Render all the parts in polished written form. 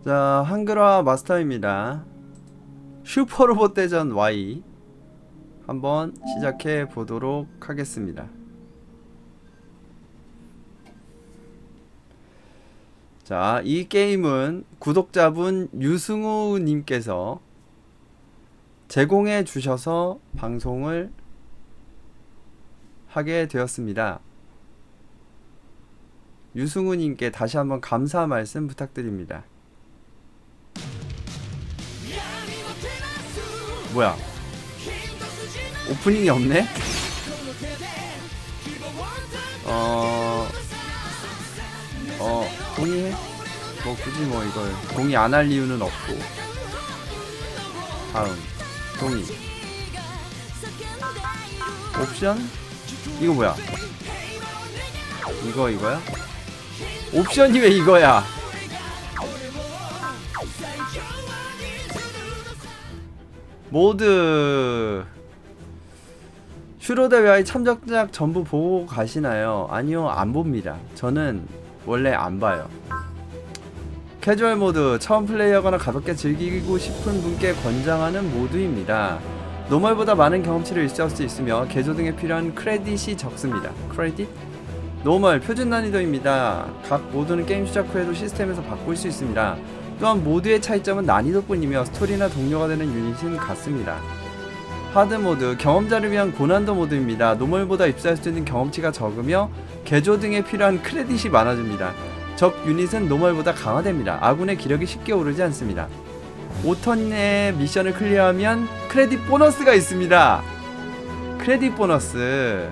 자, 한글화 마스터입니다. 슈퍼로봇 대전 Y 한번 시작해 보도록 하겠습니다. 자, 이 게임은 구독자분 유승우 님께서 제공해 주셔서 방송을 하게 되었습니다. 유승우 님께 다시 한번 감사 말씀 부탁드립니다. 뭐야? 오프닝이 없네? 동의해? 뭐 굳이 뭐 이걸 동의 안 할 이유는 없고. 다음 동의. 옵션? 이거 뭐야? 이거야? 옵션이 왜 이거야? 모드 슈로데웨아의 참작작 전부 보고 가시나요? 아니요, 안 봅니다. 저는 원래 안 봐요. 캐주얼 모드, 처음 플레이하거나 가볍게 즐기고 싶은 분께 권장하는 모드입니다. 노멀보다 많은 경험치를 일시할 수 있으며 개조 등에 필요한 크레딧이 적습니다. 크레딧? 노멀, 표준 난이도입니다. 각 모드는 게임 시작 후에도 시스템에서 바꿀 수 있습니다. 또한 모드의 차이점은 난이도뿐이며 스토리나 동료가 되는 유닛은 같습니다. 하드 모드, 경험자를 위한 고난도 모드입니다. 노멀보다 입수할 수 있는 경험치가 적으며 개조 등에 필요한 크레딧이 많아집니다. 적 유닛은 노멀보다 강화됩니다. 아군의 기력이 쉽게 오르지 않습니다. 5턴의 미션을 클리어하면 크레딧 보너스가 있습니다. 크레딧 보너스.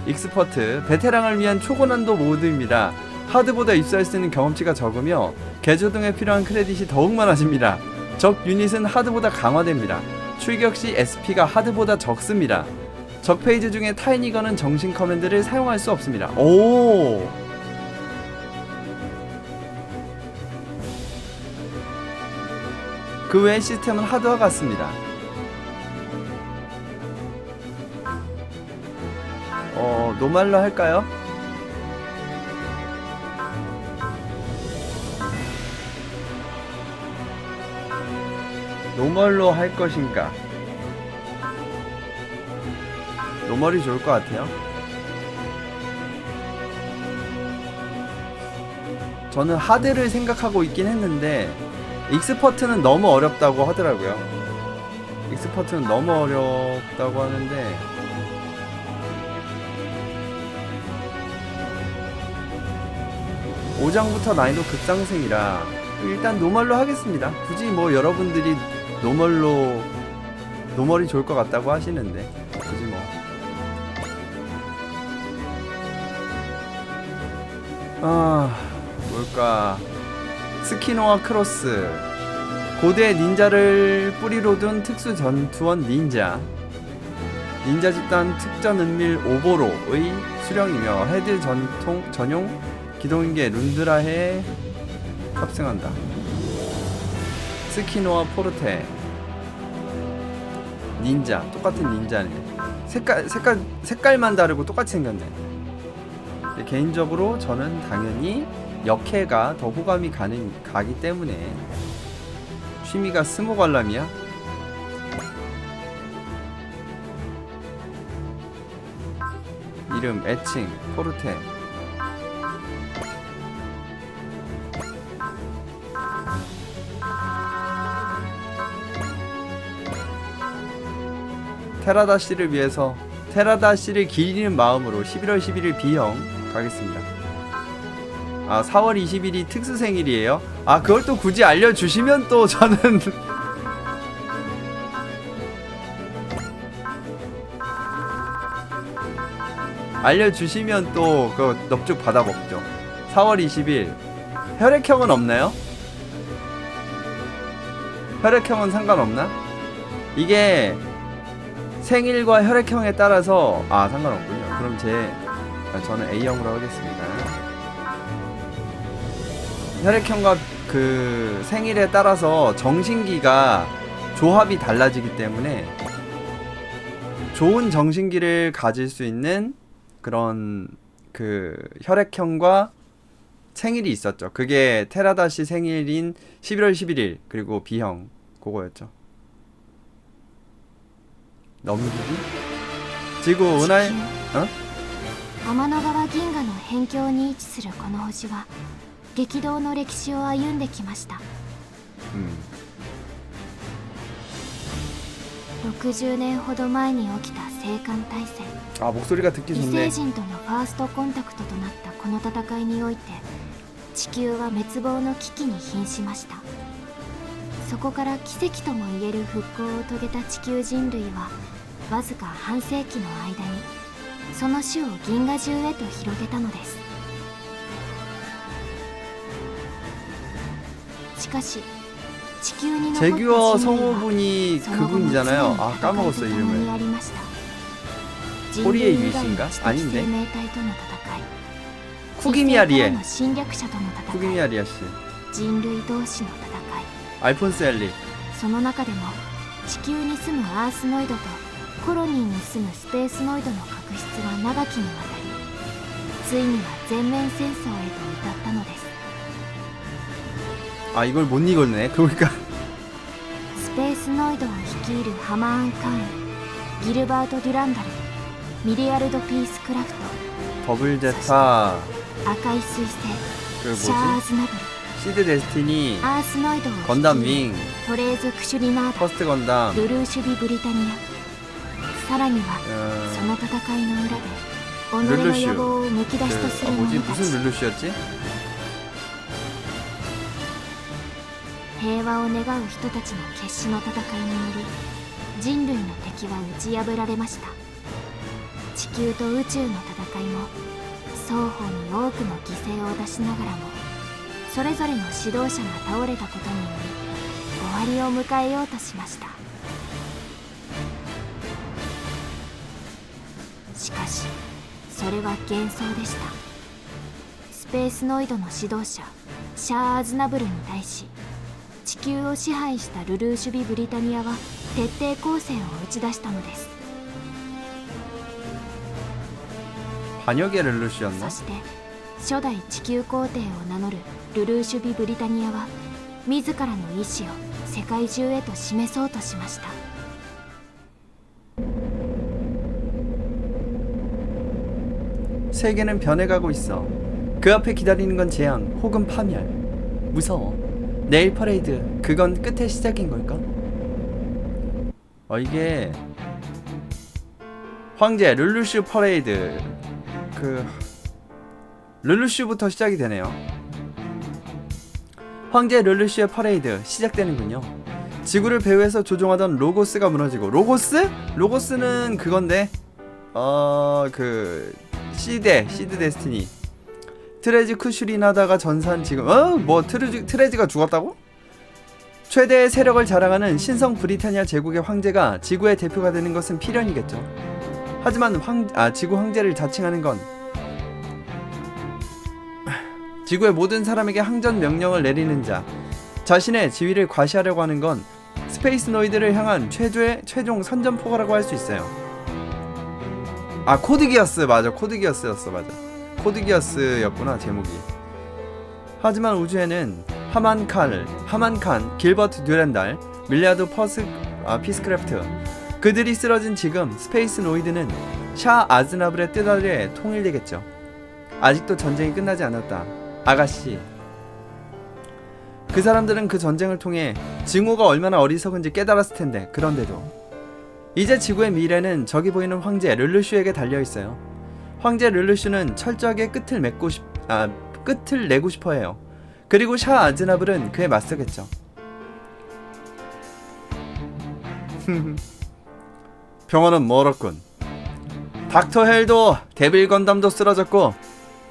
익스퍼트, 베테랑을 위한 초고난도 모드입니다. 하드보다 입수할 수 있는 경험치가 적으며 개조 등에 필요한 크레딧이 더욱 많아집니다. 적 유닛은 하드보다 강화됩니다. 출격 시 SP가 하드보다 적습니다. 적 페이지 중에 타이니건은 정신 커맨드를 사용할 수 없습니다. 오! 그 외의 시스템은 하드와 같습니다. 노말로 할까요? 노멀로 할 것인가? 노멀이 좋을 것 같아요. 저는 하드를 생각하고 있긴 했는데 익스퍼트는 너무 어렵다고 하더라고요. 익스퍼트는 너무 어렵다고 하는데 5장부터 난이도 급상승이라 일단 노멀로 하겠습니다. 굳이 뭐 여러분들이 노멀이 좋을 것 같다고 하시는데 굳이 뭐 뭘까? 스키노와 크로스, 고대 닌자를 뿌리로 둔 특수 전투원 닌자 집단 특전 은밀 오보로의 수령이며 헤드 전용 기동인계 룬드라해에 탑승한다. 스키노와 포르테 닌자, 똑같은 닌자네. 색깔만 다르고 똑같이 생겼네. 개인적으로 저는 당연히 역해가 더 호감이 가기 때문에. 취미가 스모 관람이야? 이름, 애칭, 포르테. 테라다 씨를 위해서, 테라다 씨를 기리는 마음으로 11월 11일 B형 가겠습니다. 4월 20일이 특수 생일이에요. 그걸 또 굳이 알려주시면 또 저는 알려주시면 또 그 넙죽 받아먹죠. 4월 20일 혈액형은 없나요? 혈액형은 상관없나? 이게 생일과 혈액형에 따라서 상관없군요. 그럼 저는 A형으로 하겠습니다. 혈액형과 그 생일에 따라서 정신기가 조합이 달라지기 때문에 좋은 정신기를 가질 수 있는 그런 그 혈액형과 생일이 있었죠. 그게 테라다시 생일인 11월 11일 그리고 B형 그거였죠. 넘기기? 지구 은하의 어? 天の川銀河の辺境に位置するこの星は激動の歴史を歩んできました。 60年ほど前に起きた青函大戦、 아 목소리가 듣기 異 좋네. 星人とのファーストコンタクトとなったこの戦いにおいて地球は滅亡の危機に瀕しました。そこから奇跡ともいえる復興を遂げた地球人類はわずか半世紀の間にその種を銀河中へと広げたのです。しかし地球に残った 제규어 人類は 성우분이 その後も常に 그분이잖아요. 戦 아 いと 까먹었어 共に 이름을. ありました。 호리에 人類以外 유이신가? の知的 아닌데. 生命体との戦い、 쿠기미야 地星から 리에. の侵略者との戦い、 쿠기미야 리아 씨. 人類同士の戦い、 알폰스 엘리. その中でも地球に住むアースノイドとコロニーに住むスペースノイドの確執は長きにわたり、ついには全面戦争へと至ったのです。 아 이걸 못 읽었네. 그러니까 スペースノイドを率いるハマーン・カーン、ギルバート・デュランダル、ミリアルド・ピースクラフト、 더블 제타 赤い彗星、 그 シャアー 뭐지? ズナブル、 시드 데스티니 アースノイドを 건담 率いる 윙 トレーズ・クシュリナーダ、 퍼스트 건담 ルルーシュビ・ブリタニア、さらにはその戦いの裏で己の野望をむき出しとす 그 る 뭐지 者たち、 무슨 룰루시였지? 平和を願う人たちの決死の戦いにより人類の敵は打ち破られました。地球と宇宙の戦いも双方に多くの犠牲を出しながらもそれぞれの指導者が倒れたことにより終わりを迎えようとしました。しかしそれは幻想でした。スペースノイドの指導者シャア・アズナブルに対し地球を支配したルルーシュビ・ブリタニアは徹底抗戦を打ち出したのです。 반역의 룰루시였나? そして初代地球皇帝を名乗るルルーシュビ・ブリタニアは自らの意志を世界中へと示そうとしました。 세계는 변해가고 있어. 그 앞에 기다리는 건 재앙 혹은 파멸. 무서워. 내일 퍼레이드 그건 끝의 시작인 걸까? 이게 황제 룰루슈 퍼레이드 그 룰루슈부터 시작이 되네요. 황제 룰루슈의 퍼레이드 시작되는군요. 지구를 배후에서 조종하던 로고스가 무너지고 로고스? 로고스는 그건데 그 시드 데스티니 트레지 쿠슈리나다가 전사한 지금 뭐 트레지가 죽었다고? 최대의 세력을 자랑하는 신성 브리타니아 제국의 황제가 지구의 대표가 되는 것은 필연이겠죠. 하지만 지구 황제를 자칭하는 건 지구의 모든 사람에게 항전 명령을 내리는 자, 자신의 지위를 과시하려고 하는 건 스페이스 노이드를 향한 최종 선전포고라고 할 수 있어요. 아 코드기어스 맞아. 코드기어스였어 맞아. 코드기어스였구나 제목이. 하지만 우주에는 하만 칸, 길버트 듀렌달, 밀리아드 피스크래프트 그들이 쓰러진 지금 스페이스 노이드는 샤 아즈나블의 뜻 아래 통일되겠죠. 아직도 전쟁이 끝나지 않았다. 아가씨. 그 사람들은 그 전쟁을 통해 증오가 얼마나 어리석은지 깨달았을 텐데 그런데도 이제 지구의 미래는 저기 보이는 황제 룰루슈에게 달려있어요. 황제 룰루슈는 철저하게 끝을 내고 싶어해요. 그리고 샤 아즈나블은 그에 맞서겠죠. 평화는 멀었군. 닥터 헬도 데빌 건담도 쓰러졌고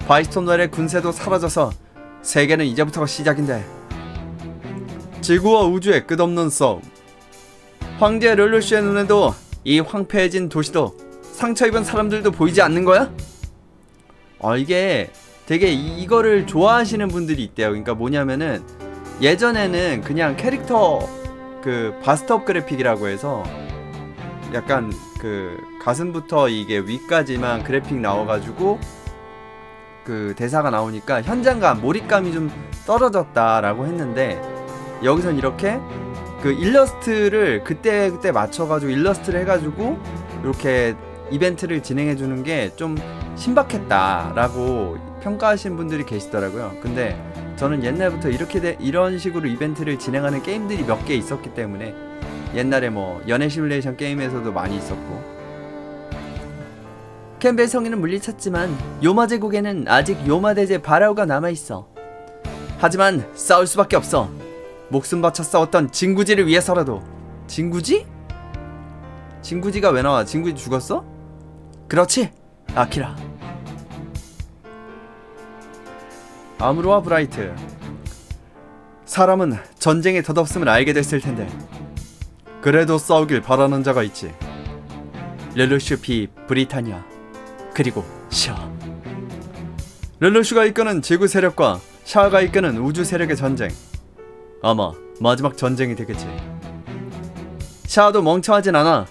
바이스톤웰의 군세도 사라져서 세계는 이제부터가 시작인데 지구와 우주의 끝없는 싸움. 황제 룰루슈의 눈에도 이 황폐해진 도시도 상처 입은 사람들도 보이지 않는 거야? 이게 되게 이거를 좋아하시는 분들이 있대요. 그러니까 뭐냐면은 예전에는 그냥 캐릭터 그 바스트업 그래픽이라고 해서 약간 그 가슴부터 이게 위까지만 그래픽 나와가지고 그 대사가 나오니까 현장감, 몰입감이 좀 떨어졌다라고 했는데, 여기선 이렇게 그 일러스트를 그때 맞춰가지고 일러스트를 해가지고 이렇게 이벤트를 진행해주는 게 좀 신박했다라고 평가하신 분들이 계시더라고요. 근데 저는 옛날부터 이런 식으로 이벤트를 진행하는 게임들이 몇 개 있었기 때문에, 옛날에 뭐 연애 시뮬레이션 게임에서도 많이 있었고, 캠벨 성인은 물리쳤지만 요마 제국에는 아직 요마 대제 바라오가 남아있어. 하지만 싸울 수밖에 없어. 목숨 바쳐 싸웠던 진구지를 위해서라도. 진구지? 진구지가 왜 나와? 진구지 죽었어? 그렇지, 아키라. 아무로와 브라이트. 사람은 전쟁의 덧없음을 알게 됐을 텐데 그래도 싸우길 바라는 자가 있지. 르루슈 피 브리타니아, 그리고 샤. 르루슈가 이끄는 지구 세력과 샤가 이끄는 우주 세력의 전쟁. 아마 마지막 전쟁이 되겠지. 샤도 멍청하진 않아.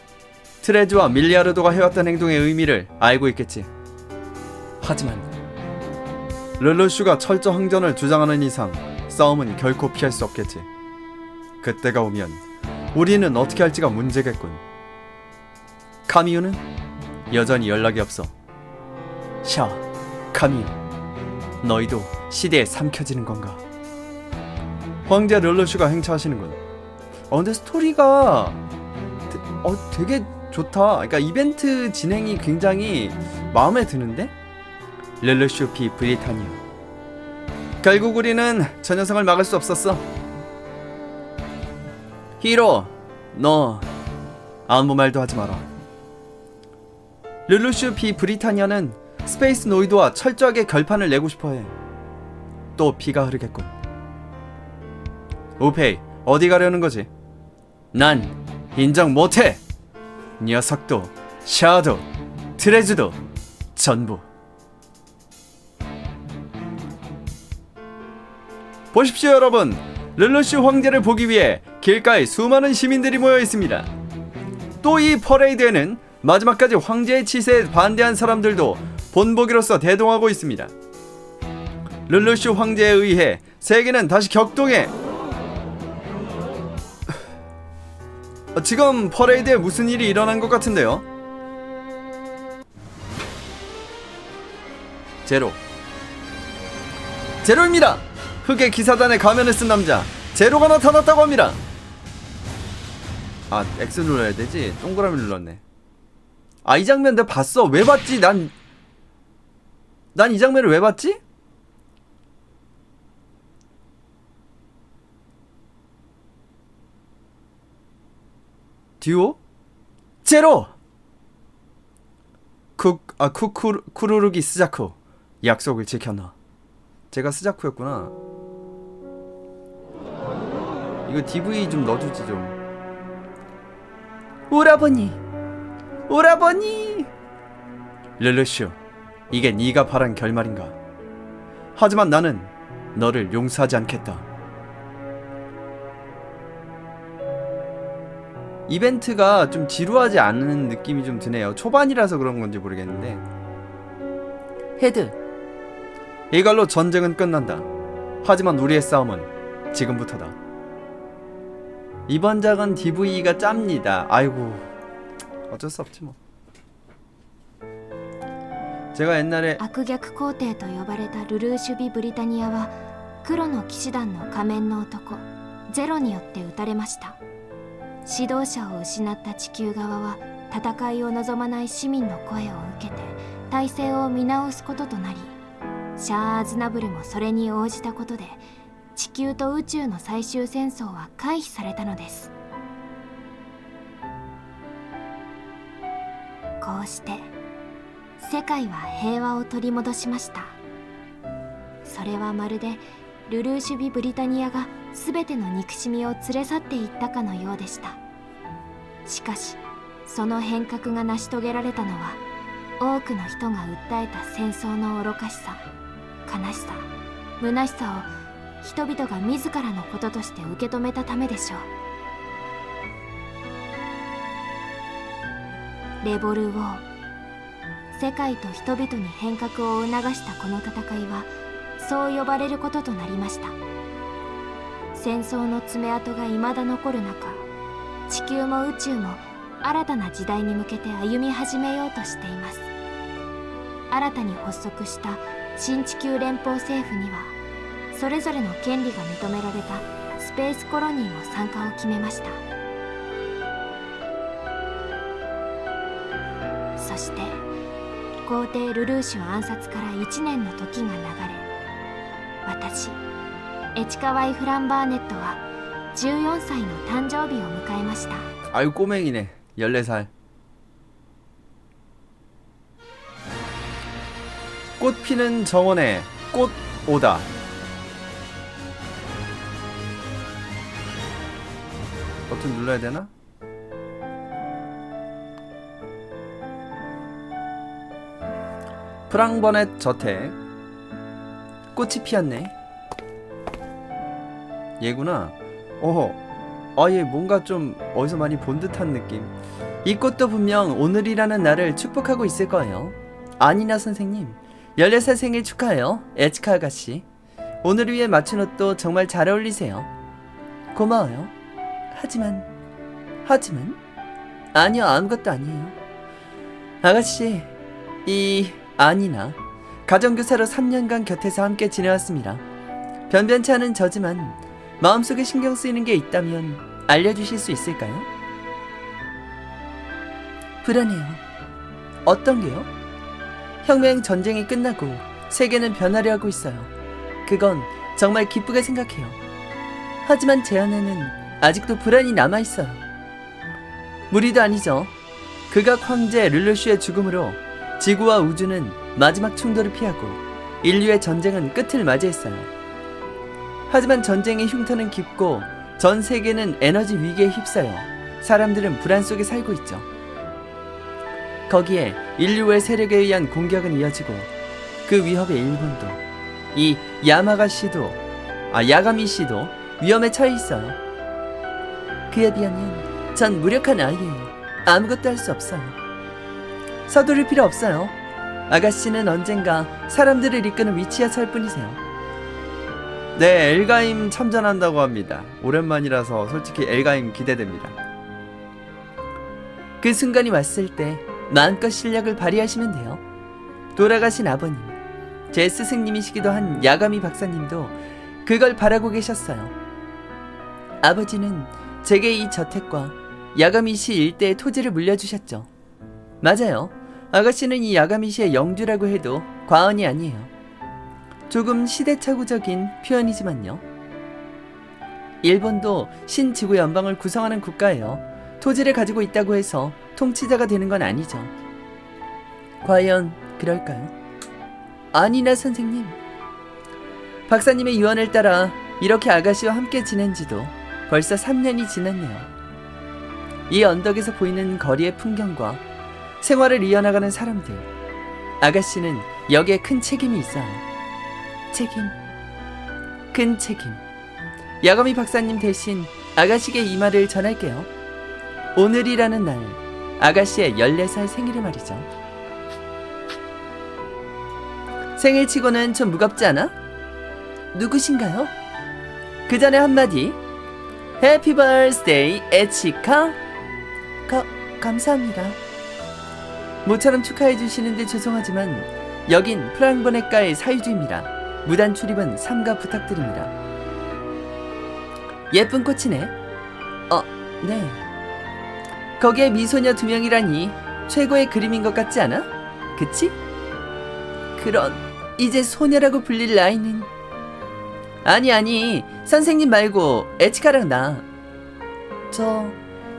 트레즈와 밀리아르도가 해왔던 행동의 의미를 알고 있겠지. 하지만 르루슈가 철저 항전을 주장하는 이상 싸움은 결코 피할 수 없겠지. 그때가 오면 우리는 어떻게 할지가 문제겠군. 카미유는 여전히 연락이 없어. 샤, 카미유, 너희도 시대에 삼켜지는 건가? 황제 르루슈가 행차하시는군. 근데 스토리가 되게 좋다. 그러니까 이벤트 진행이 굉장히 마음에 드는데? 르루슈 피 브리타니아. 결국 우리는 저 녀석을 막을 수 없었어. 히로, 너 아무 말도 하지 마라. 르루슈 피 브리타니아는 스페이스 노이드와 철저하게 결판을 내고 싶어해. 또 피가 흐르겠군. 우페이, 어디 가려는 거지? 난 인정 못해. 녀석도 샤도 트레즈도 전부. 보십시오 여러분, 르루슈 황제를 보기 위해 길가에 수많은 시민들이 모여 있습니다. 또 이 퍼레이드에는 마지막까지 황제의 치세에 반대한 사람들도 본보기로서 대동하고 있습니다. 르루슈 황제에 의해 세계는 다시 격동해. 지금 퍼레이드에 무슨 일이 일어난 것 같은데요? 제로입니다. 흑의 기사단의 가면을 쓴 남자 제로가 나타났다고 합니다. 아, X 눌러야 되지? 동그라미 눌렀네. 아, 이 장면 내가 봤어. 왜 봤지? 난 이 장면을 왜 봤지? 듀오? 제로! 쿠루루기 스자쿠. 약속을 지켰나? 제가 스자쿠였구나. 이거 DV 좀 넣어주지 좀. 오라버니, 오라버니. 르루슈, 이게 네가 바란 결말인가? 하지만 나는 너를 용서하지 않겠다. 이벤트가 좀 지루하지 않은 느낌이 좀 드네요. 초반이라서 그런 건지 모르겠는데. 헤드, 이걸로 전쟁은 끝난다. 하지만 우리의 싸움은 지금부터다. 이번 작은 DV가 짭니다. 아이고, 어쩔 수 없지 뭐. 제가 옛날에 悪逆皇帝と呼ばれたルルーシュ・ビ・ブリタニアは黒の騎士団の仮面の男ゼロによって撃たれました。指導者を失った地球側は戦いを望まない市民の声を受けて体制を見直すこととなり、シャア・アズナブルもそれに応じたことで地球と宇宙の最終戦争は回避されたのです。こうして世界は平和を取り戻しました。それはまるでルルーシュ・ビ・ブリタニアが全ての憎しみを連れ去っていったかのようでした。しかしその変革が成し遂げられたのは多くの人が訴えた戦争の愚かしさ、悲しさ、虚しさを人々が自らのこととして受け止めたためでしょう。レボル・ウォー、世界と人々に変革を促したこの戦いはそう呼ばれることとなりました。戦争の爪痕が未だ残る中、地球も宇宙も新たな時代に向けて歩み始めようとしています。新たに発足した新地球連邦政府にはそれぞれの権利が認められたスペースコロニーも参加を決めました。そして皇帝ルルーシュ暗殺から1年の時が流れ、私エチカワイ・フランバーネットは14歳の誕生日を迎えました。 아유 꼬맹이네. 14살. 꽃 피는 정원에 꽃 오다. 버튼 눌러야 되나? 프랑버넷 저택. 꽃이 피었네. 얘구나. 어허. 얘 뭔가 좀 어디서 많이 본 듯한 느낌. 이 꽃도 분명 오늘이라는 날을 축복하고 있을 거예요. 아니나 선생님, 14살 생일 축하해요. 에치카 아가씨. 오늘을 위해 맞춘 옷도 정말 잘 어울리세요. 고마워요. 하지만 아니요, 아무것도 아니에요. 아가씨, 이 아니나 가정교사로 3년간 곁에서 함께 지내왔습니다. 변변치 않은 저지만 마음속에 신경 쓰이는 게 있다면 알려주실 수 있을까요? 불안해요. 어떤 게요? 혁명 전쟁이 끝나고 세계는 변하려 하고 있어요. 그건 정말 기쁘게 생각해요. 하지만 제 안에는 아직도 불안이 남아있어요. 무리도 아니죠. 극악 황제 르르슈의 죽음으로 지구와 우주는 마지막 충돌을 피하고 인류의 전쟁은 끝을 맞이했어요. 하지만 전쟁의 흉터는 깊고 전 세계는 에너지 위기에 휩싸여 사람들은 불안 속에 살고 있죠. 거기에 인류의 세력에 의한 공격은 이어지고 그 위협에 일본도, 이 야가미 씨도 위험에 처해 있어요. 그에 비하면 전 무력한 아이예요. 아무것도 할 수 없어요. 서두를 필요 없어요. 아가씨는 언젠가 사람들을 이끄는 위치에 설 뿐이세요. 네, 엘가임 참전한다고 합니다. 오랜만이라서 솔직히 엘가임 기대됩니다. 그 순간이 왔을 때 마음껏 실력을 발휘하시면 돼요. 돌아가신 아버님, 제 스승님이시기도 한 야가미 박사님도 그걸 바라고 계셨어요. 아버지는 제게 이 저택과 야가미시 일대의 토지를 물려주셨죠. 맞아요. 아가씨는 이 야가미시의 영주라고 해도 과언이 아니에요. 조금 시대착오적인 표현이지만요. 일본도 신지구 연방을 구성하는 국가예요. 토지를 가지고 있다고 해서 통치자가 되는 건 아니죠. 과연 그럴까요? 아니나 선생님, 박사님의 유언을 따라 이렇게 아가씨와 함께 지낸 지도 벌써 3년이 지났네요. 이 언덕에서 보이는 거리의 풍경과 생활을 이어나가는 사람들, 아가씨는 여기에 큰 책임이 있어요. 큰 책임. 야가미 박사님 대신 아가씨에게 이 말을 전할게요. 오늘이라는 날, 아가씨의 14살 생일을 말이죠. 생일치고는 좀 무겁지 않아? 누구신가요? 그 전에 한마디. 해피 버스데이 에치카. 감사합니다. 모처럼 축하해주시는데 죄송하지만 여긴 프랑버네가의 사유지입니다. 무단 출입은 삼가 부탁드립니다. 예쁜 꽃이네. 네. 거기에 미소녀 2명이라니 최고의 그림인 것 같지 않아? 그치? 그런 이제 소녀라고 불릴 나이는... 아니 선생님 말고 에치카랑 나.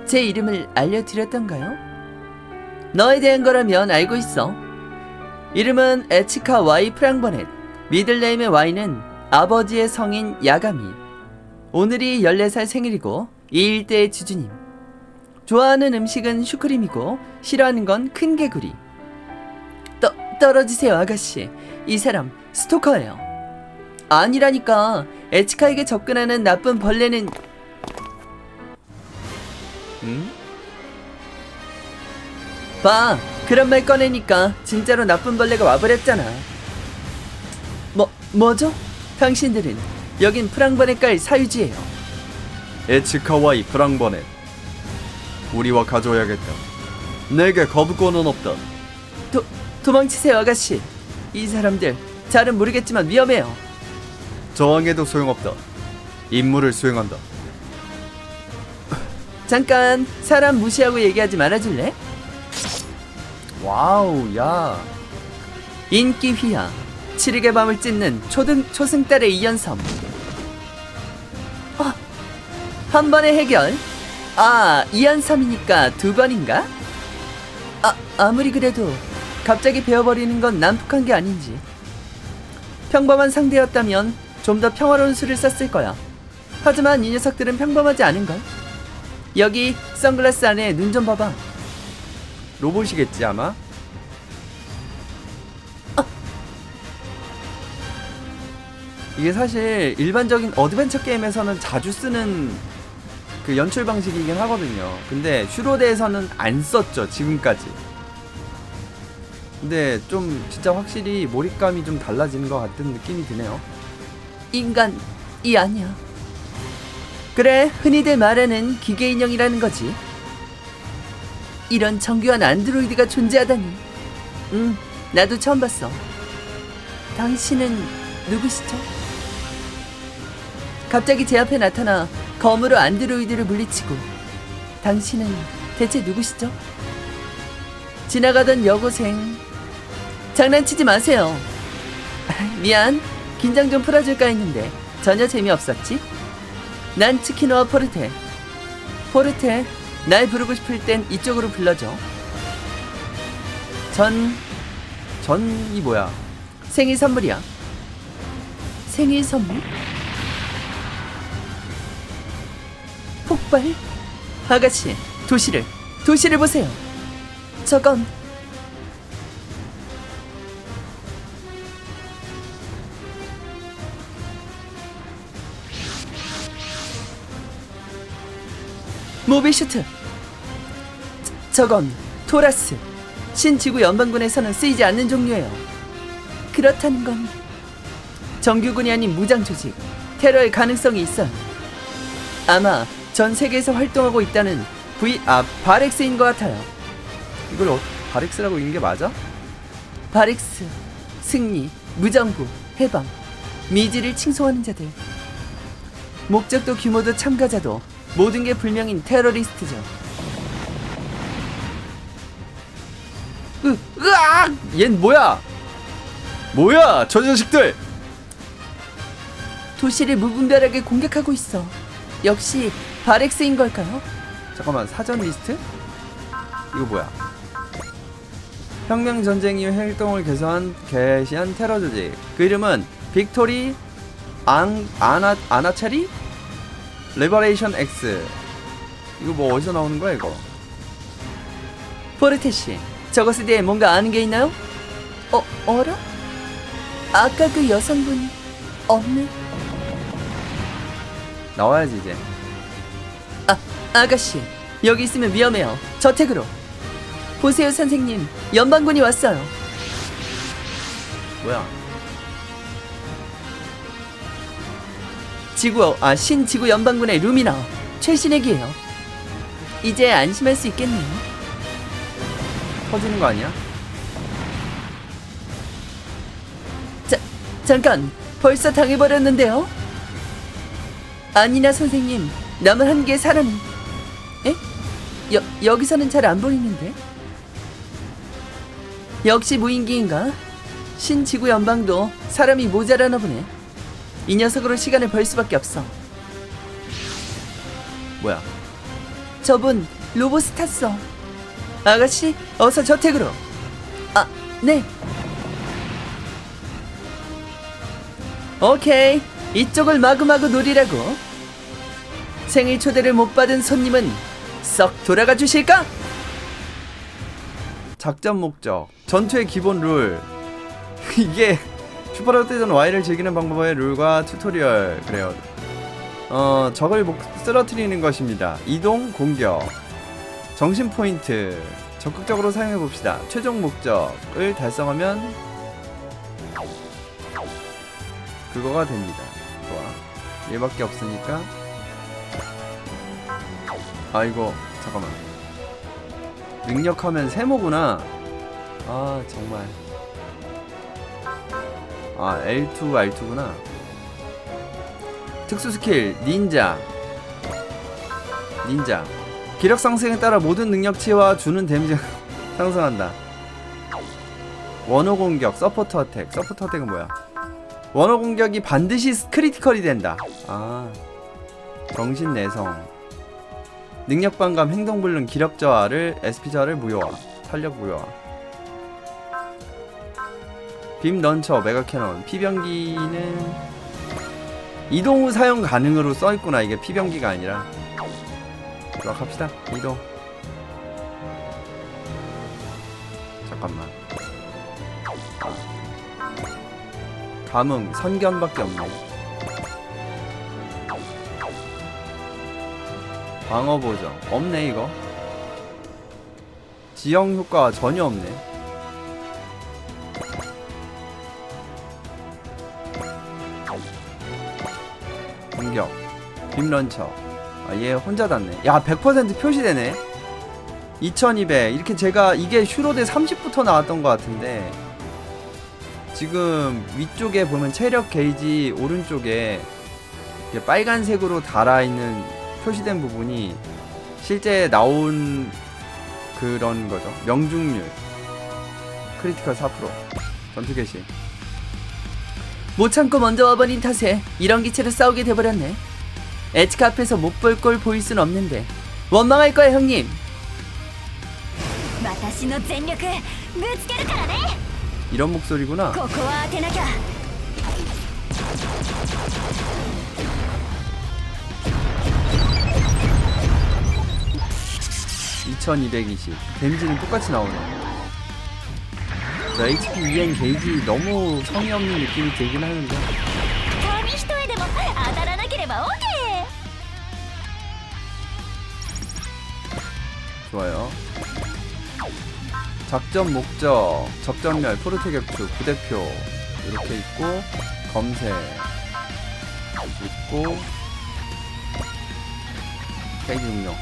제 이름을 알려드렸던가요? 너에 대한 거라면 알고 있어. 이름은 에치카 와이 프랑버넷. 미들네임의 와이는 아버지의 성인 야가미. 오늘이 14살 생일이고 이 일대의 주주님. 좋아하는 음식은 슈크림이고 싫어하는 건 큰 개구리. 떨어지세요 아가씨. 이 사람 스토커예요. 아니라니까. 에치카에게 접근하는 나쁜 벌레는... 봐, 그런 말 꺼내니까 진짜로 나쁜 벌레가 와버렸잖아. 뭐죠? 당신들은 여긴 프랑번에 깔 사유지예요. 에츠카와이 프랑버넷, 우리와 가져야겠다. 내게 거부권은 없다. 도망치세요, 아가씨. 이 사람들 잘은 모르겠지만 위험해요. 저항해도 소용없다. 임무를 수행한다. 잠깐 사람 무시하고 얘기하지 말아줄래? 와우, 야. 인기 휘하 7일의 밤을 찢는 초승달의 이연섬. 한 번의 해결. 이연섬이니까 두 번인가? 아무리 그래도 갑자기 베어버리는 건 난폭한 게 아닌지. 평범한 상대였다면 좀 더 평화로운 수를 썼을 거야. 하지만 이 녀석들은 평범하지 않은걸? 여기 선글라스 안에 눈 좀 봐봐. 로봇이겠지 아마? 이게 사실 일반적인 어드벤처 게임에서는 자주 쓰는 그 연출 방식이긴 하거든요. 근데 슈로데에서는 안 썼죠, 지금까지. 근데 좀 진짜 확실히 몰입감이 좀 달라지는 것 같은 느낌이 드네요. 인간이 아니야. 그래, 흔히들 말하는 기계 인형이라는 거지. 이런 정교한 안드로이드가 존재하다니. 나도 처음 봤어. 당신은 누구시죠? 갑자기 제 앞에 나타나 검으로 안드로이드를 물리치고. 당신은 대체 누구시죠? 지나가던 여고생. 장난치지 마세요. 미안, 긴장 좀 풀어줄까 했는데 전혀 재미없었지? 난 치키노와 포르테. 날 부르고 싶을 땐 이쪽으로 불러줘. 전이 뭐야? 생일 선물이야. 생일 선물? 폭발? 아가씨, 도시를 보세요. 저건 모비슈트. 저건 토라스. 신지구 연방군에서는 쓰이지 않는 종류예요. 그렇다는 건 정규군이 아닌 무장 조직, 테러의 가능성이 있어요. 아마 전 세계에서 활동하고 있다는 바렉스인 것 같아요. 이걸 바렉스라고 읽는 게 맞아? 바렉스, 승리, 무정부, 해방, 미지를 칭송하는 자들. 목적도 규모도 참가자도 모든 게 불명인 테러리스트죠. 으악! 얜 뭐야? 저 자식들! 도시를 무분별하게 공격하고 있어. 역시 바렉스인 걸까요? 잠깐만, 사전 리스트? 이거 뭐야? 혁명 전쟁 이후 활동을 개시한 테러 조직. 그 이름은 빅토리 아나차리 리버레이션 X. 이거 뭐 어디서 나오는 거야 이거? 포르테 씨, 저것에 대해 뭔가 아는 게 있나요? 어라? 아까 그 여성분 없네. 나와야지 이제. 아가씨, 여기 있으면 위험해요. 저택으로. 보세요, 선생님. 연방군이 왔어요. 뭐야? 신지구 연방군의 루미나. 최신 핵이에요. 이제 안심할 수 있겠네요. 터지는 거 아니야? 잠깐, 벌써 당해버렸는데요? 아니나 선생님, 남은 한 개의 사람은? 에? 여기서는 잘 안 보이는데? 역시 무인기인가? 신지구 연방도 사람이 모자라나 보네. 이 녀석으로 시간을 벌 수밖에 없어. 뭐야? 저분 로봇을 탔어. 아가씨, 어서 저택으로. 네. 오케이, 이쪽을 마구마구 노리라고. 생일 초대를 못 받은 손님은 썩 돌아가 주실까? 작전 목적, 전투의 기본 룰. 이게 슈퍼로드 대전 Y를 즐기는 방법의 룰과 튜토리얼. 그래요. 적을 쓰러뜨리는 것입니다. 이동, 공격, 정신 포인트, 적극적으로 사용해봅시다. 최종 목적을 달성하면 그거가 됩니다. 좋아. 얘밖에 없으니까. 아 이거 잠깐만. 능력하면 세모구나. 아 정말. 아 L2 R2구나. 특수 스킬 닌자. 기력 상승에 따라 모든 능력치와 주는 데미지 상승한다. 원호 공격 서포터 어택. 서포터 어택은 뭐야? 원호 공격이 반드시 크리티컬이 된다. 아 정신 내성. 능력 반감, 행동 불능, 기력 저하를 SP 저하를 무효화. 탄력 무효화. 빔 런처, 메가 캐논. 피병기는 이동 후 사용 가능으로 써 있구나. 이게 피병기가 아니라. 자, 갑시다. 이동. 잠깐만. 감흥, 선견밖에 없네. 방어 보정 없네 이거. 지형 효과 전혀 없네. 공격, 빔 런처. 아, 얘 혼자 닿네. 야, 100% 표시되네. 2200. 이렇게 제가 이게 슈로데 30부터 나왔던 것 같은데 지금 위쪽에 보면 체력 게이지 오른쪽에 이렇게 빨간색으로 달아있는 표시된 부분이 실제 나온 그런 거죠. 명중률, 크리티컬 4%, 전투 개시. 못 참고 먼저 와버린 탓에 이런 기체로 싸우게 돼버렸네. 에치카 앞에서 못 볼 꼴 보일 순 없는데 원망할 거야 형님. 私の全力ぶつけるからね。 이런 목소리구나. ここは当てなきゃ。 2220. 데미지는 똑같이 나오네. 자, HP EN 게이지 너무 성의 없는 느낌이 들긴 하는데. 紙一重でも当たらなければ OK。 좋아요. 작전 목적, 적전멸, 포르테 격추, 부대표 이렇게 있고, 검색 있고, 게이지 능력.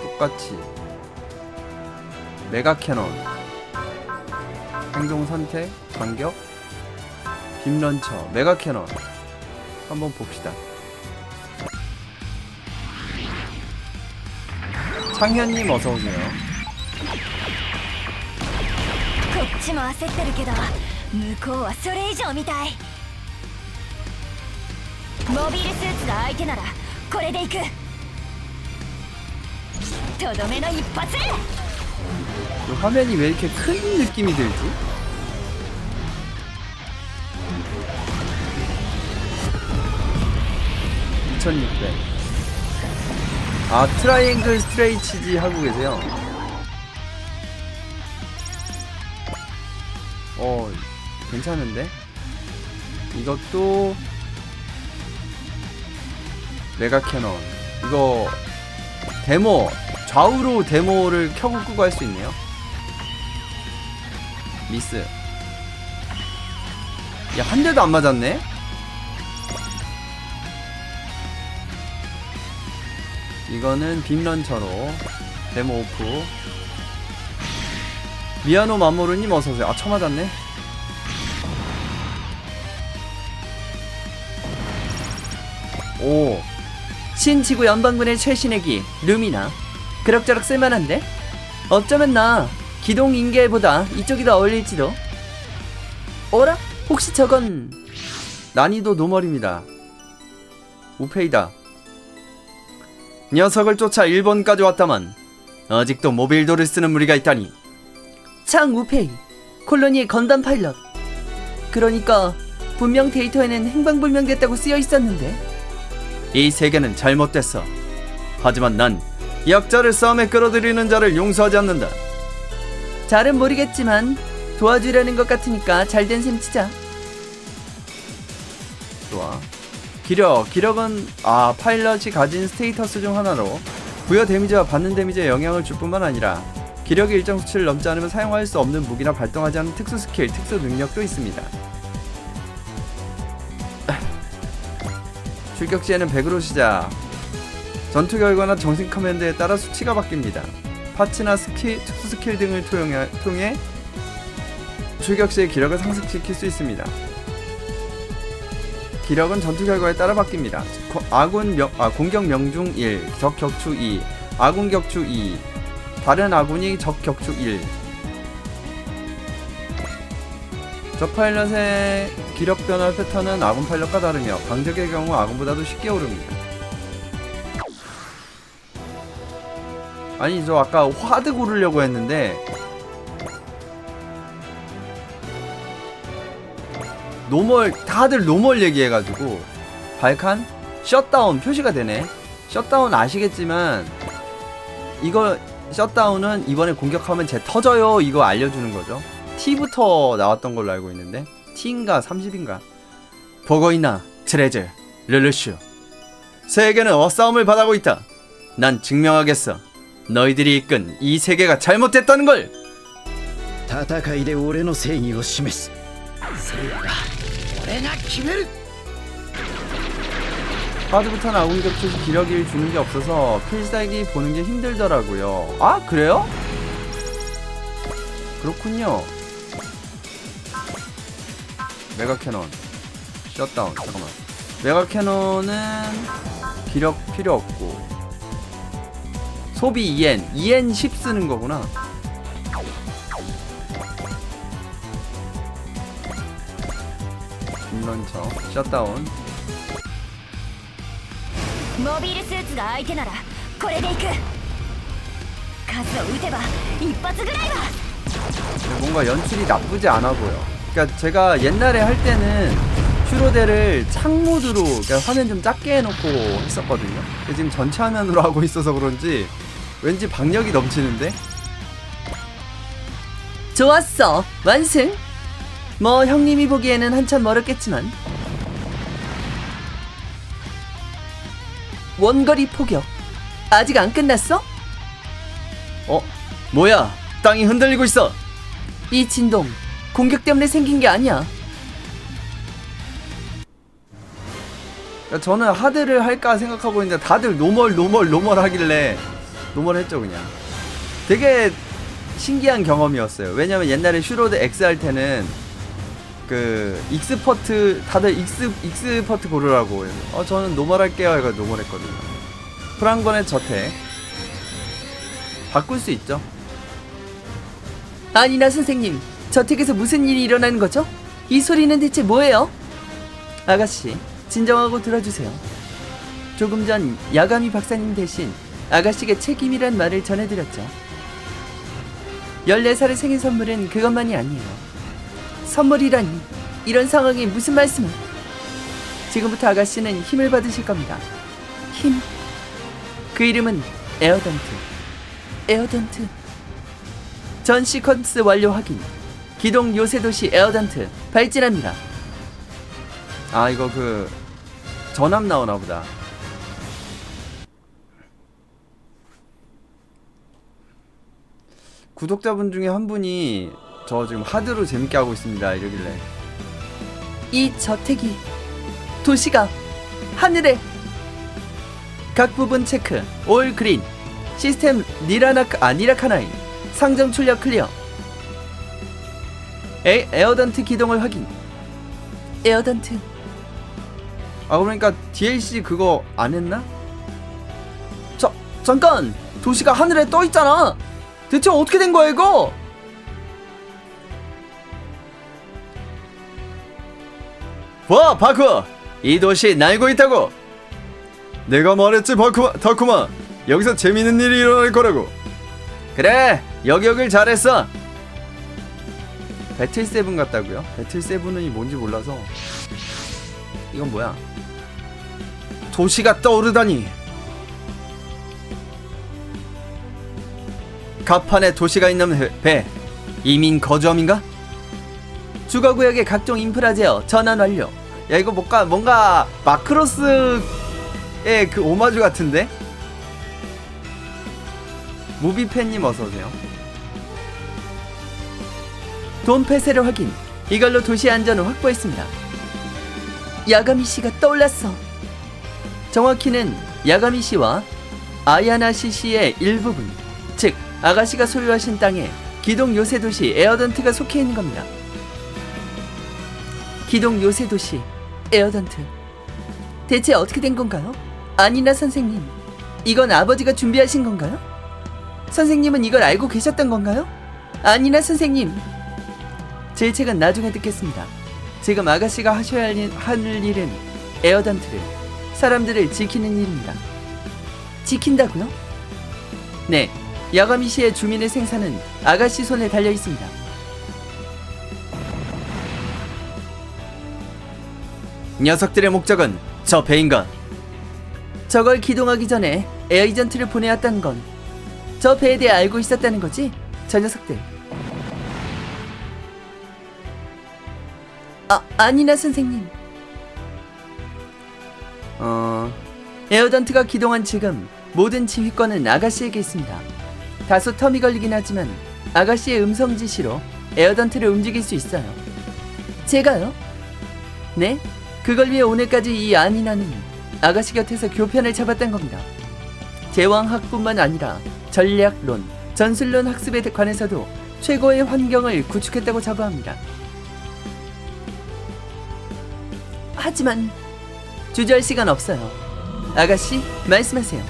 똑같이 메가 캐논, 행동 선택, 반격, 빔 런처, 메가 캐논. 한번 봅시다. 창현님 어서 오세요. こっちも焦ってるけど向こうはそれ以上みたい。モビルスーツが相手ならこれでいく。とどめの一発。 이 화면이 왜 이렇게 큰 느낌이 들지? (2600) 아, 트라이앵글 스트레이치지 하고 계세요. 괜찮은데? 이것도 메가 캐논. 이거 데모, 좌우로 데모를 켜고 끄고 할 수 있네요. 미스. 야, 한 대도 안 맞았네? 이거는 빔런처로 데모 오프. 미아노 마모루님 어서오세요. 아, 쳐맞았네. 오, 신지구 연방군의 최신의 기 루미나. 그럭저럭 쓸만한데? 어쩌면 나 기동 인계보다 이쪽이 더 어울릴지도. 어라? 혹시 저건 난이도 노멀입니다. 우페이다. 녀석을 쫓아 일본까지 왔다만 아직도 모빌도를 쓰는 무리가 있다니. 창 우페이, 콜로니의 건담 파일럿. 그러니까 분명 데이터에는 행방불명됐다고 쓰여 있었는데. 이 세계는 잘못됐어. 하지만 난 약자를 싸움에 끌어들이는 자를 용서하지 않는다. 잘은 모르겠지만 도와주려는 것 같으니까 잘된 셈 치자. 좋아. 기력은 파일럿이 가진 스테이터스 중 하나로 부여 데미지와 받는 데미지에 영향을 줄 뿐만 아니라 기력이 일정 수치를 넘지 않으면 사용할 수 없는 무기나 발동하지 않은 특수 스킬, 특수 능력도 있습니다. 출격 시에는 100으로 시작. 전투 결과나 정신 커맨드에 따라 수치가 바뀝니다. 파츠나 스킬, 특수 스킬 등을 통해 출격 시의 기력을 상승시킬 수 있습니다. 기력은 전투 결과에 따라 바뀝니다. 공격 명중 1, 적 격추 2, 아군 격추 2, 다른 아군이 적 격추 1. 적 파일럿의 기력 변화 패턴은 아군 파일럿과 다르며 강적의 경우 아군보다도 쉽게 오릅니다. 아니 저 아까 화드 고르려고 했는데 다들 노멀 얘기해가지고 발칸 셧다운 표시가 되네. 셧다운 아시겠지만 이거 셧다운은 이번에 공격하면 쟤 터져요 이거 알려주는 거죠. T부터 나왔던 걸로 알고 있는데 T인가 30인가. 보고 있나 트레저 르르슈. 세계는 어싸움을 바라고 있다. 난 증명하겠어. 너희들이 이끈 이 세계가 잘못됐다는 걸. 戦いで俺の正義を示す。それが俺が決める。 하드부터는 아군 격투 시 기력을 주는 게 없어서 필살기 보는 게 힘들더라고요. 아 그래요? 그렇군요. 메가 캐논 셧다운. 잠깐만. 메가 캐논은 기력 필요 없고 소비 2N 10 쓰는 거구나. 빔런처 셧다운. モビルスーツが相手ならこれでいく。数を撃てば一発ぐらいは。 뭔가 연출이 나쁘지 않아 보여. 그러니까 제가 옛날에 할 때는 슈로데를 창모드로 그러니까 화면 좀 작게 해놓고 했었거든요. 근데 지금 전체 화면으로 하고 있어서 그런지 왠지 박력이 넘치는데? 좋았어. 완승. 뭐 형님이 보기에는 한참 멀었겠지만 원거리 포격 아직 안 끝났어? 뭐야? 땅이 흔들리고 있어. 이 진동 공격 때문에 생긴 게 아니야. 그러니까 저는 하드를 할까 생각하고 있는데 다들 노멀 하길래 노멀 했죠 그냥. 되게 신기한 경험이었어요. 왜냐면 옛날에 슈로드 X 할 때는 그 익스퍼트 다들 익스퍼트 고르라고 저는 노멀 할게요 해서 노멀 했거든요. 프랑건의 저택 바꿀 수 있죠. 아니나 선생님, 저택에서 무슨 일이 일어나는 거죠? 이 소리는 대체 뭐예요? 아가씨, 진정하고 들어주세요. 조금 전 야가미 박사님 대신 아가씨에게 책임이란 말을 전해드렸죠. 14살의 생일 선물은 그것만이 아니에요. 선물이라니, 이런 상황에 무슨 말씀을. 지금부터 아가씨는 힘을 받으실 겁니다. 힘. 그 이름은 에어던트. 에어던트. 전 시퀀스 완료 확인. 기동 요새 도시 에어던트 발진합니다. 아 이거 그 전함 나오나 보다. 구독자분 중에 한 분이 저 지금 하드로 재밌게 하고 있습니다 이러길래 이 저택이 도시가 하늘에 각 부분 체크 올 그린 시스템 니라카나이 상점 출력 클리어 에어던트 기동을 확인. 에어던트. 아 그러니까 DLC 그거 안 했나? 잠깐! 도시가 하늘에 떠 있잖아. 대체 어떻게 된 거야 이거? 와 바쿠! 이 도시 날고 있다고! 내가 말했지 다쿠마! 여기서 재밌는 일이 일어날 거라고! 그래! 여길 잘했어! 배틀7 같다고요? 배틀7이 뭔지 몰라서 이건 뭐야? 도시가 떠오르다니! 갑판에 도시가 있는 배 이민 거주함인가? 주거구역의 각종 인프라 제어 전환 완료. 야 이거 뭔가 마크로스의 그 오마주 같은데? 무비팬님 어서오세요. 돈 폐쇄를 확인. 이걸로 도시 안전을 확보했습니다. 야가미 씨가 떠올랐어. 정확히는 야가미 씨와 아야나시 씨의 일부분, 즉 아가씨가 소유하신 땅에 기동 요새 도시 에어던트가 속해 있는 겁니다. 기동 요새 도시 에어던트. 대체 어떻게 된 건가요? 아니나 선생님, 이건 아버지가 준비하신 건가요? 선생님은 이걸 알고 계셨던 건가요? 아니나 선생님. 제 책은 나중에 듣겠습니다. 지금 아가씨가 하셔야 할 일은 에어던트를, 사람들을 지키는 일입니다. 지킨다고요? 네, 야가미 시의 주민의 생사는 아가씨 손에 달려 있습니다. 녀석들의 목적은 저 배인가? 저걸 기동하기 전에 에어이전트를 보내왔다는 건 저 배에 대해 알고 있었다는 거지? 저 녀석들. 아니나 선생님. 에어던트가 기동한 지금 모든 지휘권은 아가씨에게 있습니다. 다소 텀이 걸리긴 하지만 아가씨의 음성 지시로 에어던트를 움직일 수 있어요. 제가요? 네? 그걸 위해 오늘까지 이 아니나는 아가씨 곁에서 교편을 잡았던 겁니다. 제왕학뿐만 아니라 전략론, 전술론 학습에 관해서도 최고의 환경을 구축했다고 자부합니다. 하지만 주저할 시간 없어요. 아가씨, 말씀하세요.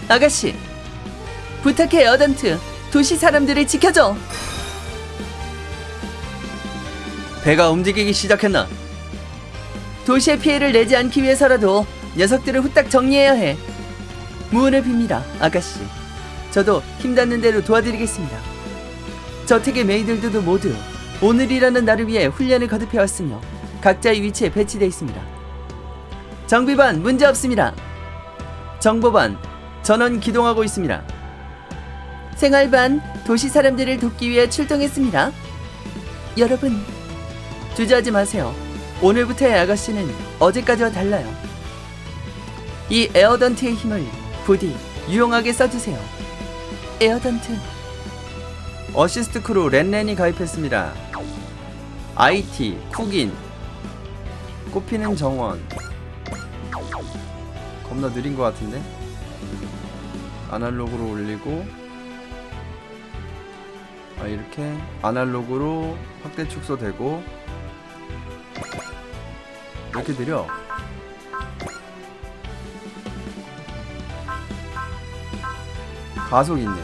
아가씨, 부탁해 에어던트. 도시 사람들을 지켜줘. 배가 움직이기 시작했나? 도시에 피해를 내지 않기 위해서라도 녀석들을 후딱 정리해야 해. 무언을 빕니다, 아가씨. 저도 힘닿는 대로 도와드리겠습니다. 저택의 메이들도 모두 오늘이라는 날을 위해 훈련을 거듭해왔으며 각자의 위치에 배치되어 있습니다. 정비반 문제 없습니다. 정보반 전원 기동하고 있습니다. 생활반 도시 사람들을 돕기 위해 출동했습니다. 여러분, 주저하지 마세요. 오늘부터의 아가씨는 어제까지와 달라요. 이 에어던트의 힘을 부디 유용하게 써주세요. 에어던트. 어시스트 크루 렌렌이 가입했습니다. IT, 쿡인, 꼽히는 정원. 겁나 느린 것 같은데? 아날로그로 올리고, 이렇게 아날로그로 확대 축소되고. 왜 이렇게 느려? 가속 있네.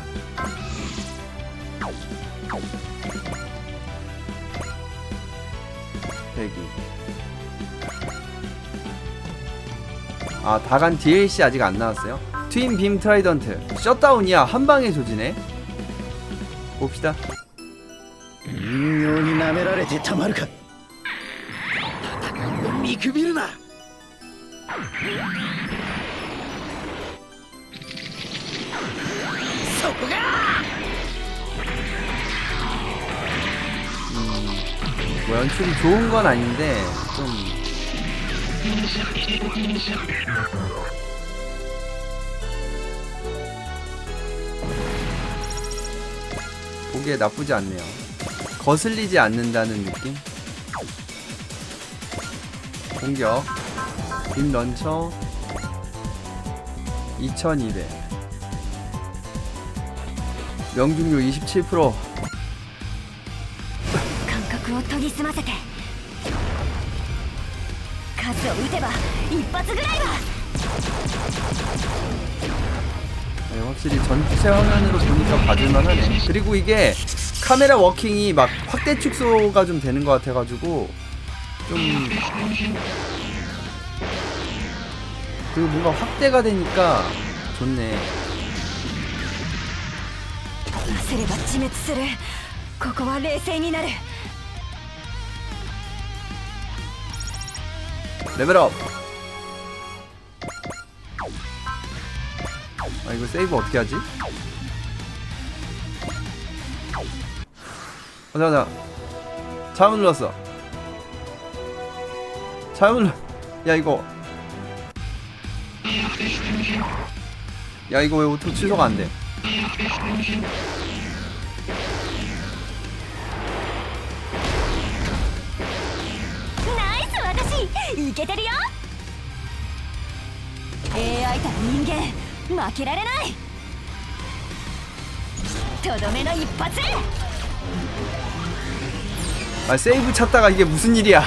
대기. 다간 DLC 아직 안 나왔어요? 트윈 빔 트라이던트. 셧다운이야. 한 방에 조지네. 봅시다. 人形に舐められてたまるか。戦いを見くびるな。そこが。 뭐 연출이 좋은 건 아닌데 좀 보기에 나쁘지 않네요. 거슬리지 않는다는 느낌? 공격 빔 런처 2200 명중률 27%. 感覚を研ぎ澄ませて数を撃てば一発ぐらいは。 네, 확실히 전체 화면으로 보니까 봐줄만하네. 그리고 이게 카메라 워킹이 막 확대 축소가 좀 되는 것 같아가지고 좀 그리고 뭔가 확대가 되니까 좋네. 焦れば自滅する。ここは冷静になる。 레벨업. 이거 세이브 어떻게 하지? 가자. 잘못 눌렀어. 잘못 눌러. 야 이거. 야 이거 왜 오토 취소가 안 돼? 나이스私いけてるよ AI 対人間負けられないとどめの一発 아 세이브 찾다가 이게 무슨 일이야?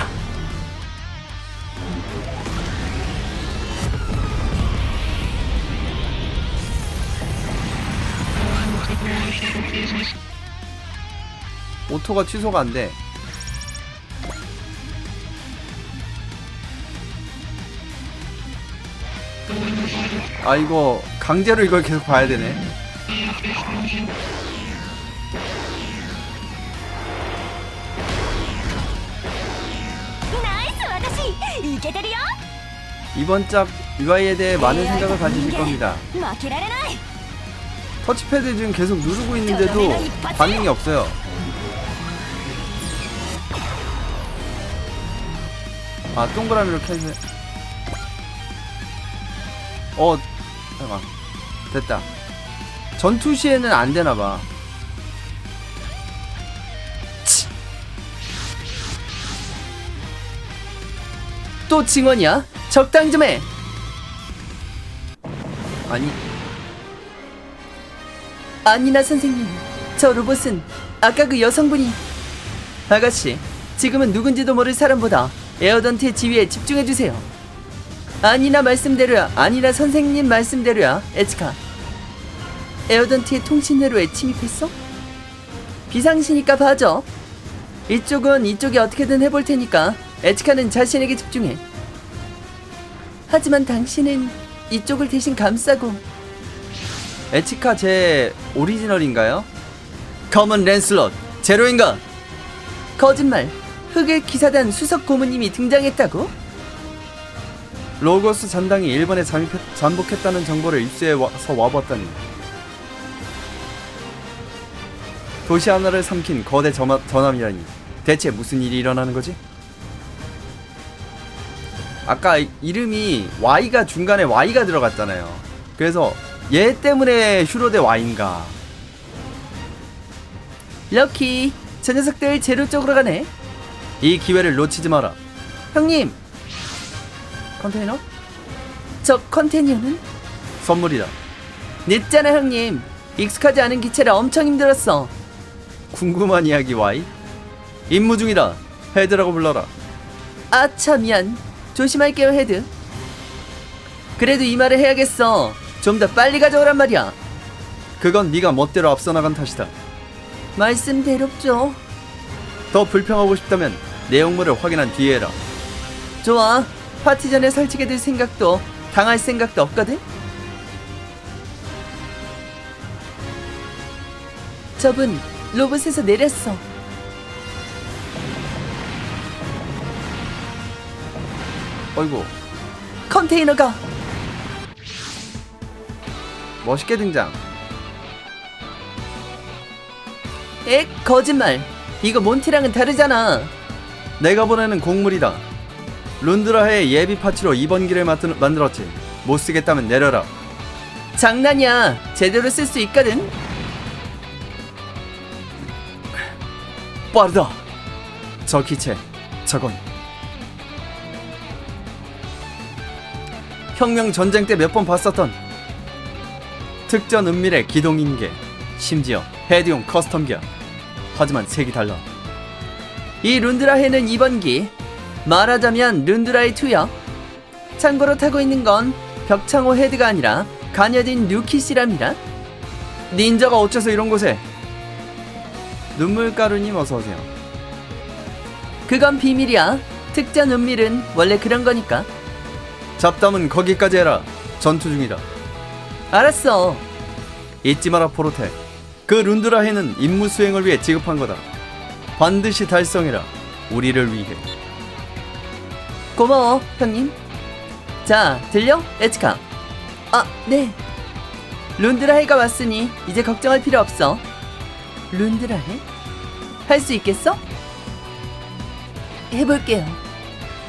오토가 취소가 안 돼. 아 이거 강제로 이걸 계속 봐야 되네. 나이스 私いけてるよ 이번 작 UI에 대해 많은 생각을 가지실 겁니다. 負けられない 터치패드 지금 계속 누르고 있는데도 반응이 없어요. 아 동그라미로 켜주세요. 잠깐 됐다. 전투 시에는 안 되나봐. 또 증언이야? 적당 좀 해. 아니 아니나 선생님, 저 로봇은 아까 그 여성분이 아가씨, 지금은 누군지도 모를 사람보다 에어던트의 지위에 집중해주세요. 아니나 말씀대로야, 아니나 선생님 말씀대로야, 에치카. 에어던트의 통신 회로에 침입했어? 비상시니까 봐줘. 이쪽은 이쪽이 어떻게든 해볼 테니까 에치카는 자신에게 집중해. 하지만 당신은 이쪽을 대신 감싸고. 에치카 제 오리지널인가요? 검은 랜슬롯, 제로인가? 거짓말. 흑일 기사단 수석 고문님이 등장했다고? 로고스 잔당이 일본에 잠복했다는 정보를 입수해 와서 와봤다니. 도시 하나를 삼킨 거대 전함이라니. 대체 무슨 일이 일어나는 거지? 아까 이름이 Y가 중간에 Y가 들어갔잖아요. 그래서 얘 때문에 휴로데 Y인가. 럭키, 저 녀석들 제로 쪽으로 가네. 이 기회를 놓치지 마라. 형님, 컨테이너? 저 컨테이너는? 선물이다. 늦잖아 형님. 익숙하지 않은 기체라 엄청 힘들었어. 궁금한 이야기 Y? 임무 중이다. 헤드라고 불러라. 아차 미안. 조심할게요 헤드. 그래도 이 말을 해야겠어. 좀 더 빨리 가져오란 말이야. 그건 네가 멋대로 앞서 나간 탓이다. 말씀대롭죠. 더 불평하고 싶다면 내용물을 확인한 뒤에 해라. 좋아. 파티 전에 설치게 생각도 당할 생각도 없거든. 저분 로봇에서 내렸어. 어이구 컨테이너가. 멋있게 등장. 엑, 거짓말. 이거 몬티랑은 다르잖아. 내가 보내는 곡물이다. 룬드라해의 예비 파츠로 2번기를 만들었지. 못 쓰겠다면 내려라. 장난이야. 제대로 쓸 수 있거든. 빠르다. 저 기체, 저건 혁명 전쟁 때 몇 번 봤었던 특전 은밀의 기동인계, 심지어 헤드용 커스텀기야. 하지만 색이 달라. 이 룬드라해는 2번기. 말하자면 룬드라이 2야. 참고로 타고 있는 건 벽창호 헤드가 아니라 가녀딘 뉴키시랍니다. 닌자가 어째서 이런 곳에? 눈물가루님 어서오세요. 그건 비밀이야. 특전 은밀은 원래 그런 거니까. 잡담은 거기까지 해라. 전투 중이다. 알았어. 잊지 마라 포로테. 그 룬드라해는 임무 수행을 위해 지급한 거다. 반드시 달성해라. 우리를 위해. 고마워 형님. 자, 들려? 에치카. 아, 네. 룬드라해가 왔으니 이제 걱정할 필요 없어. 룬드라해? 할 수 있겠어? 해볼게요.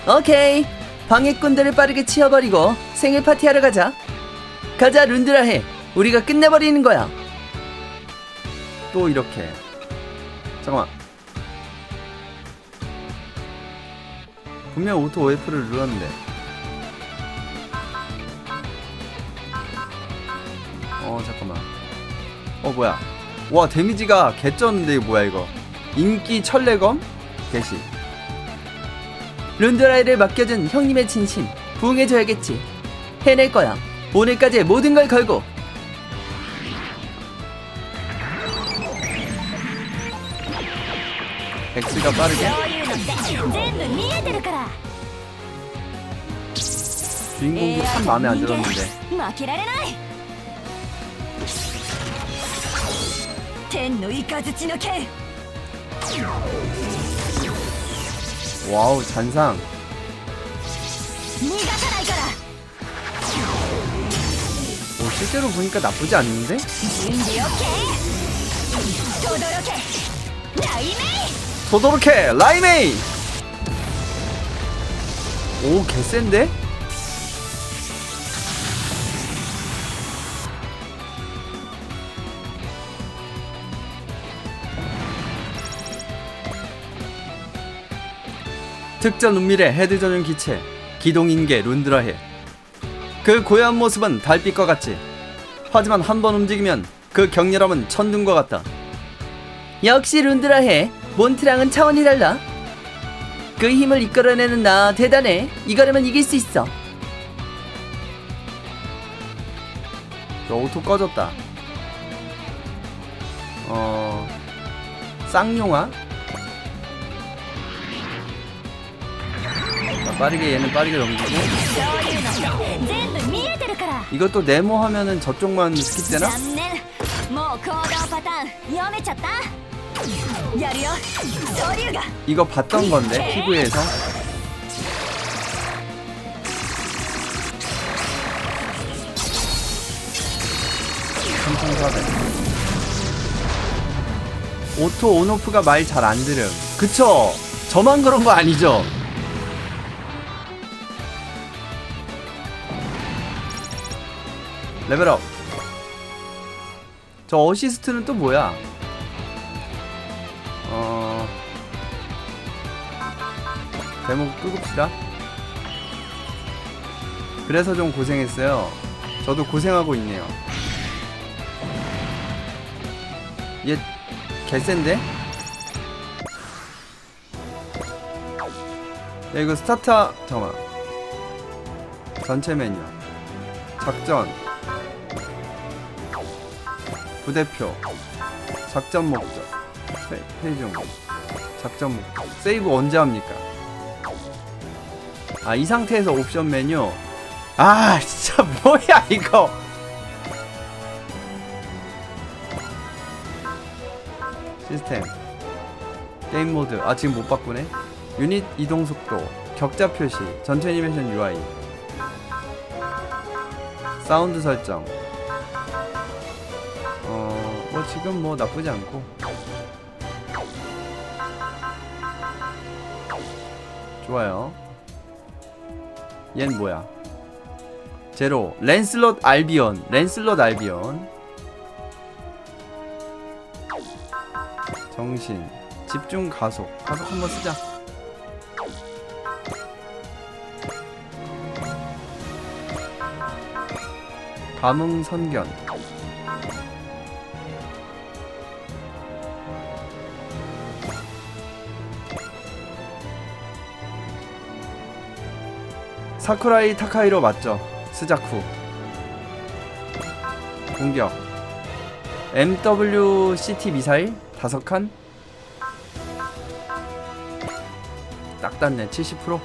오케이. 방해꾼들을 빠르게 치워버리고 생일 파티하러 가자. 가자 룬드라해. 우리가 끝내버리는 거야. 또 이렇게. 잠깐만. 분명 오토 OF를 눌렀는데. 잠깐만. 뭐야. 와, 데미지가 개쩌는데 이거 뭐야 이거. 인기 천례검? 개시. 룬드라이를 맡겨준 형님의 진심 부응해줘야겠지. 해낼 거야. 오늘까지의 모든 걸 걸고. X가 빠르게. 全部見えてるから 주인공도 참 마음에 안 들었는데. 負けられない天の雷の剣 와우, 잔상. 逃がさないから 실제로 보니까 나쁘지 않는데? 準備 OK 轟け雷鳴 도도르케 라이메이. 오, 개센데? 특전 은밀의 헤드 전용 기체 기동인계 룬드라해. 그 고요한 모습은 달빛과 같지. 하지만 한 번 움직이면 그 격렬함은 천둥과 같다. 역시 룬드라해. 몬트랑은 차원이 달라. 그 힘을 이끌어내는 나 대단해. 이거라면 이길 수 있어. 저 오토 꺼졌다. 쌍용아? 자, 빠르게 얘는 빠르게 넘기고. 全部見えてるから 이것도 네모 하면은 저쪽만 스킵되나? 残念もう行動パターン読めちゃったやるよ総流が 이거 봤던 건데 TV에서. 오토 온오프가 말 잘 안 들음. 그쵸? 저만 그런 거 아니죠? 레벨업. 저 어시스트는 또 뭐야? 제목 끄읍시다. 그래서 좀 고생했어요. 저도 고생하고 있네요. 얘 개센데? 야, 이거 스타트. 잠깐만. 전체 메뉴 작전 부대표 작전 목적 페이지 정보 작전 목적 세이브 언제 합니까? 아, 이 상태에서 옵션 메뉴. 아, 진짜 뭐야 이거. 시스템 게임 모드. 아, 지금 못 바꾸네. 유닛 이동 속도 격자 표시 전체 애니메이션 UI 사운드 설정. 뭐 지금 뭐 나쁘지 않고. 좋아요. 얜 뭐야? 제로 랜슬롯 알비온. 랜슬롯 알비온. 정신 집중 가속. 가속 한번 쓰자. 감흥 선견. 사쿠라이 타카히로 맞죠? 스자쿠. 공격 MWCT 미사일 5칸. 딱 닿네. 70%.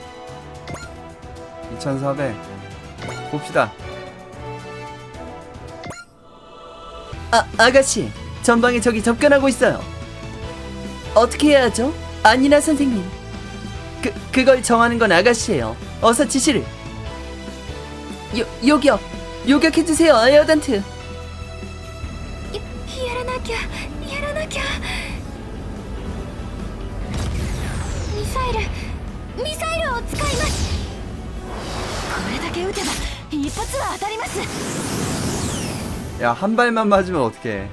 2400. 봅시다. 아가씨, 전방에 적이 접근하고 있어요. 어떻게 해야 하죠? 아니나 선생님. 그걸 정하는 건 아가씨예요. 어서 지시를. 요격. 요격해주세요, 에어던트. やらなきゃやらなきゃミサイルけ撃てば一発は当たります。 야, 한 발만 맞으면 어떡해.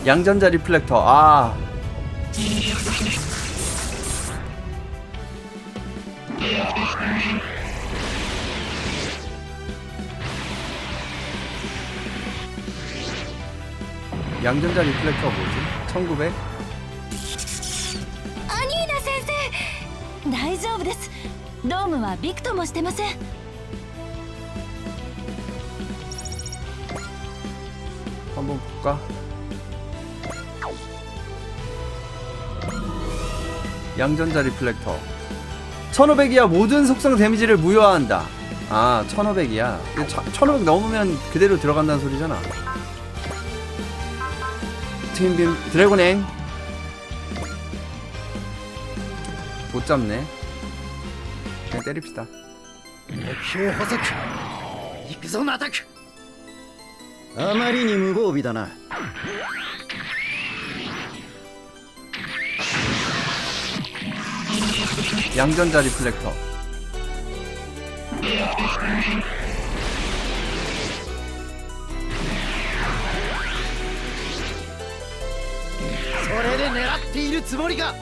양전자 리플렉터. 아. 양전자 리플렉터가 뭐지? 1900? アニーナ先生、大丈夫です。ドームはびくともしてません。 한번 볼까? 양전자 리플렉터 1500이야. 모든 속성 데미지를 무효화한다. 아, 1500이야. 1500 넘으면 그대로 들어간다는 소리잖아. 트윈빔 드래곤행 못 잡네. 그냥 때립시다. 目標補足行くぞナタクあまりに無防備だな 양전자 리플렉터 それで狙っているつもりか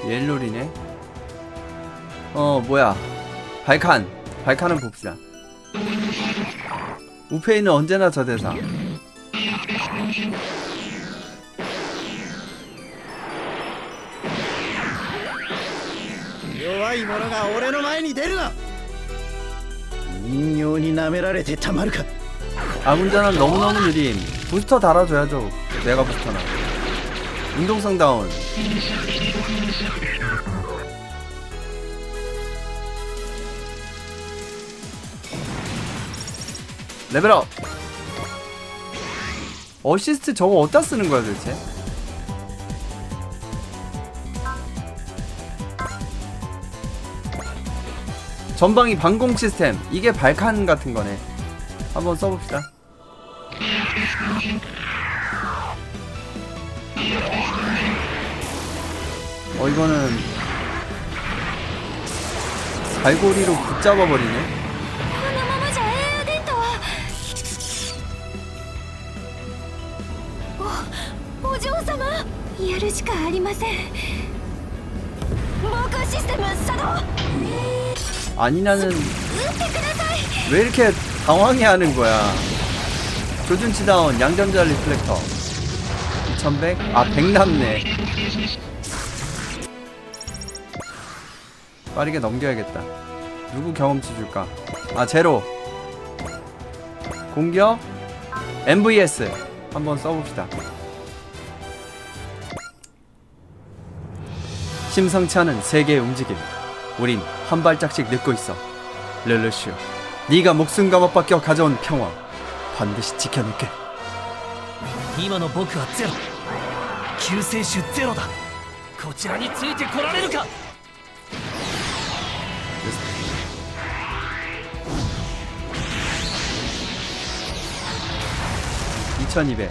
옐로리네. 뭐야. 발칸은 봅시다. 우페이는 언제나 저 대사. 弱い者が俺の前に出るな人形に舐められてたまるか 아군자는 너무너무 느림. 부스터 달아줘야죠. 내가 부스터나. 운동성 다운. 레벨업. 어시스트 저거 어디다 쓰는 거야 도대체? 전방위 방공 시스템. 이게 발칸 같은 거네. 한번 써봅시다. 이거는 갈고리로 붙잡아 버리네. このままじゃエアデントは。お嬢様、やるしかありません。防空システム作動。 아니나는 撃ってください。 왜 이렇게 당황해하는 거야? 조준치다운 양전자 리플렉터 2100? 아 100 남네. 빠르게 넘겨야겠다. 누구 경험치 줄까? 아 제로. 공격 MVS 한번 써봅시다. 심상치 않은 세계의 움직임. 우린 한 발짝씩 늦고 있어. 르르슈, 네가 목숨 감옥 밖에 가져온 평화 반드시 지켜낼게. 今の僕はゼロ救世主ゼロだこちらについてこられるか 2200.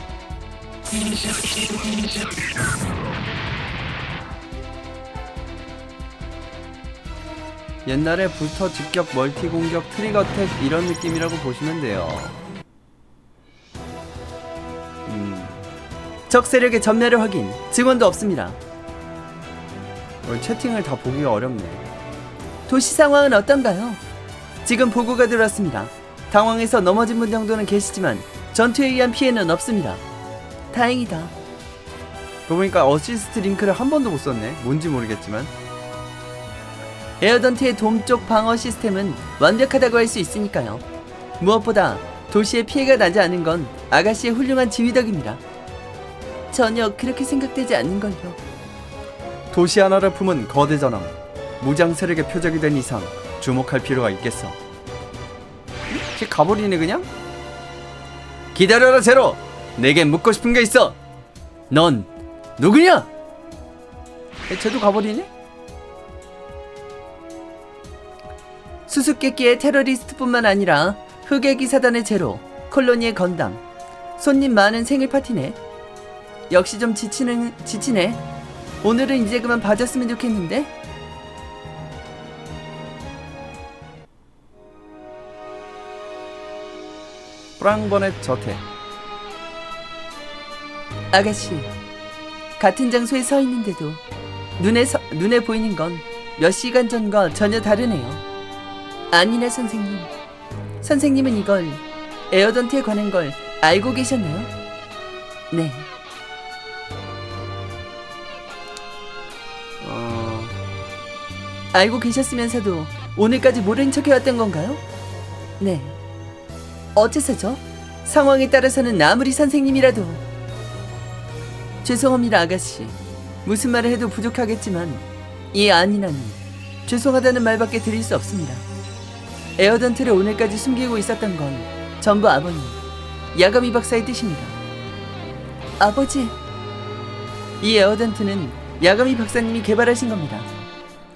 옛날에 부스터 직격 멀티 공격 트리거 텍 이런 느낌이라고 보시면 돼요. 적 세력의 전멸을 확인. 증언도 없습니다. 채팅을 다 보기가 어렵네. 도시 상황은 어떤가요? 지금 보고가 들어왔습니다. 당황해서 넘어진 분 정도는 계시지만 전투에 의한 피해는 없습니다. 다행이다. 그러고 보니까 어시스트 링크를 한 번도 못 썼네. 뭔지 모르겠지만. 에어던트의 동쪽 방어 시스템은 완벽하다고 할 수 있으니까요. 무엇보다 도시에 피해가 나지 않은 건 아가씨의 훌륭한 지휘 덕입니다. 전혀 그렇게 생각되지 않는걸요. 도시 하나를 품은 거대 전함. 무장 세력의 표적이 된 이상 주목할 필요가 있겠어. 걔 가버리네 그냥? 기다려라 제로! 내게 묻고 싶은 게 있어! 넌 누구냐? 쟤도 가버리네? 수수께끼의 테러리스트뿐만 아니라 흑의 기사단의 제로, 콜로니의 건담. 손님 많은 생일 파티네. 역시 좀 지치네. 오늘은 이제 그만 봐줬으면 좋겠는데. 프랑버넷 저택. 아가씨, 같은 장소에 서 있는데도 눈에 보이는 건 몇 시간 전과 전혀 다르네요. 아니나 선생님. 선생님은 이걸 에어던트에 관한 걸 알고 계셨나요? 네. 알고 계셨으면서도 오늘까지 모른 척 해왔던 건가요? 네. 어째서죠? 상황에 따라서는 아무리 선생님이라도. 죄송합니다, 아가씨. 무슨 말을 해도 부족하겠지만 이 아니나는 죄송하다는 말밖에 드릴 수 없습니다. 에어던트를 오늘까지 숨기고 있었던 건 전부 아버님, 야가미 박사의 뜻입니다. 아버지, 이 에어던트는 야가미 박사님이 개발하신 겁니다.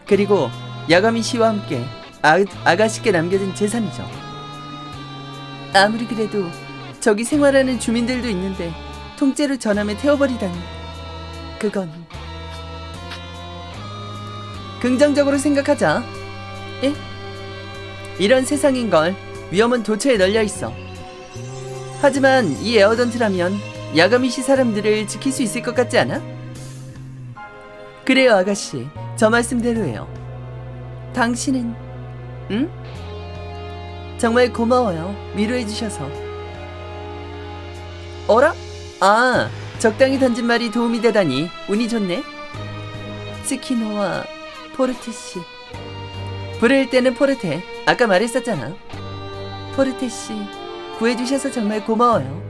그리고 야가미 씨와 함께 아가씨께 남겨진 재산이죠. 아무리 그래도 저기 생활하는 주민들도 있는데 통째로 전함에 태워버리다니. 그건 긍정적으로 생각하자. 예? 이런 세상인걸. 위험은 도처에 널려있어. 하지만 이 에어던트라면 야가미시 사람들을 지킬 수 있을 것 같지 않아? 그래요, 아가씨. 저 말씀대로예요. 당신은? 응? 정말 고마워요. 위로해주셔서. 어라? 아, 적당히 던진 말이 도움이 되다니 운이 좋네. 스키노와 포르테 씨. 부를 때는 포르테. 아까 말했었잖아. 포르테 씨, 구해주셔서 정말 고마워요.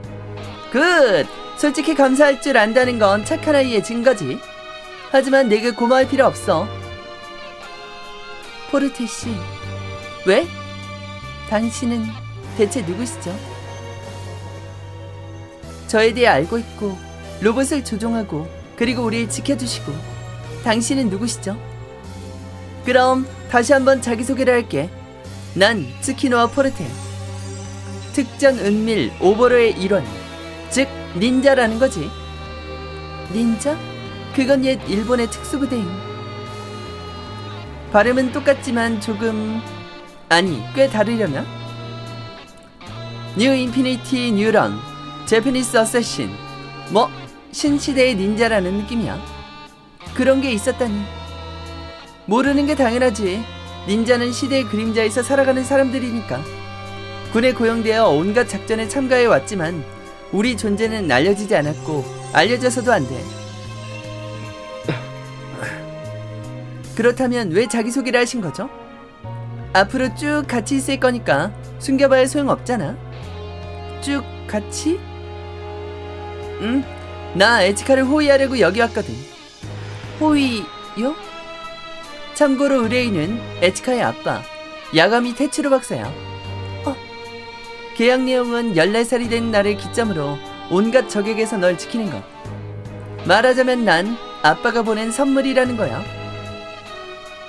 굿! 솔직히 감사할 줄 안다는 건 착한 아이의 증거지. 하지만 내게 고마울 필요 없어. 포르테 씨, 왜? 당신은 대체 누구시죠? 저에 대해 알고 있고 로봇을 조종하고 그리고 우리를 지켜주시고. 당신은 누구시죠? 그럼 다시 한번 자기소개를 할게. 난 스키노와 포르테. 특전 은밀 오버로의 일원, 즉 닌자라는 거지. 닌자? 그건 옛 일본의 특수부대임. 발음은 똑같지만 조금... 아니, 꽤 다르려나? 뉴 인피니티 뉴런, 제페니스 어쌔신. 뭐 신시대의 닌자라는 느낌이야. 그런 게 있었다니. 모르는 게 당연하지. 닌자는 시대의 그림자에서 살아가는 사람들이니까. 군에 고용되어 온갖 작전에 참가해 왔지만 우리 존재는 알려지지 않았고 알려져서도 안 돼. 그렇다면 왜 자기소개를 하신 거죠? 앞으로 쭉 같이 있을 거니까 숨겨봐야 소용없잖아. 쭉 같이? 응? 나 에치카를 호위하려고 여기 왔거든. 호위요? 참고로 의뢰인은 에치카의 아빠, 야가미 테츠로 박사야. 계약 내용은 14살이 된 날을 기점으로 온갖 적에게서 널 지키는 것. 말하자면 난 아빠가 보낸 선물이라는 거야.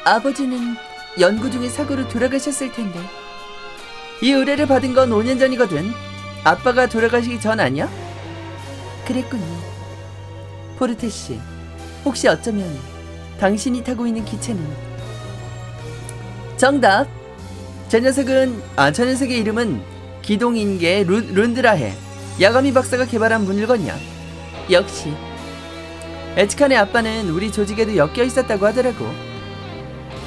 아버지는 연구 중에 사고로 돌아가셨을 텐데. 이 의뢰를 받은 건 5년 전이거든. 아빠가 돌아가시기 전 아니야? 그랬군요. 포르테 씨, 혹시 어쩌면 당신이 타고 있는 기체는... 정답! 저 녀석의 이름은 기동인계 룬드라해. 야가미 박사가 개발한 물건이야. 역시 에치칸의 아빠는 우리 조직에도 엮여 있었다고 하더라고.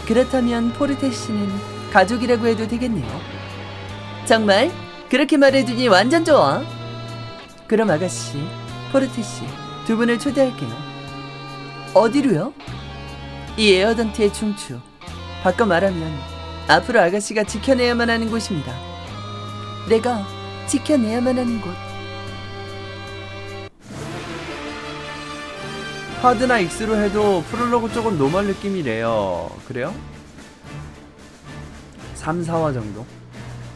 그렇다면 포르테 씨는 가족이라고 해도 되겠네요. 정말? 그렇게 말해주니 완전 좋아. 그럼 아가씨, 포르테 씨, 두 분을 초대할게요. 어디로요? 이 에어던트의 중추. 바꿔 말하면 앞으로 아가씨가 지켜내야만 하는 곳입니다. 내가 지켜내야만 하는 곳. 하드나 익스로 해도 프롤로그 쪽은 노멀 느낌이래요. 그래요? 3, 4화 정도?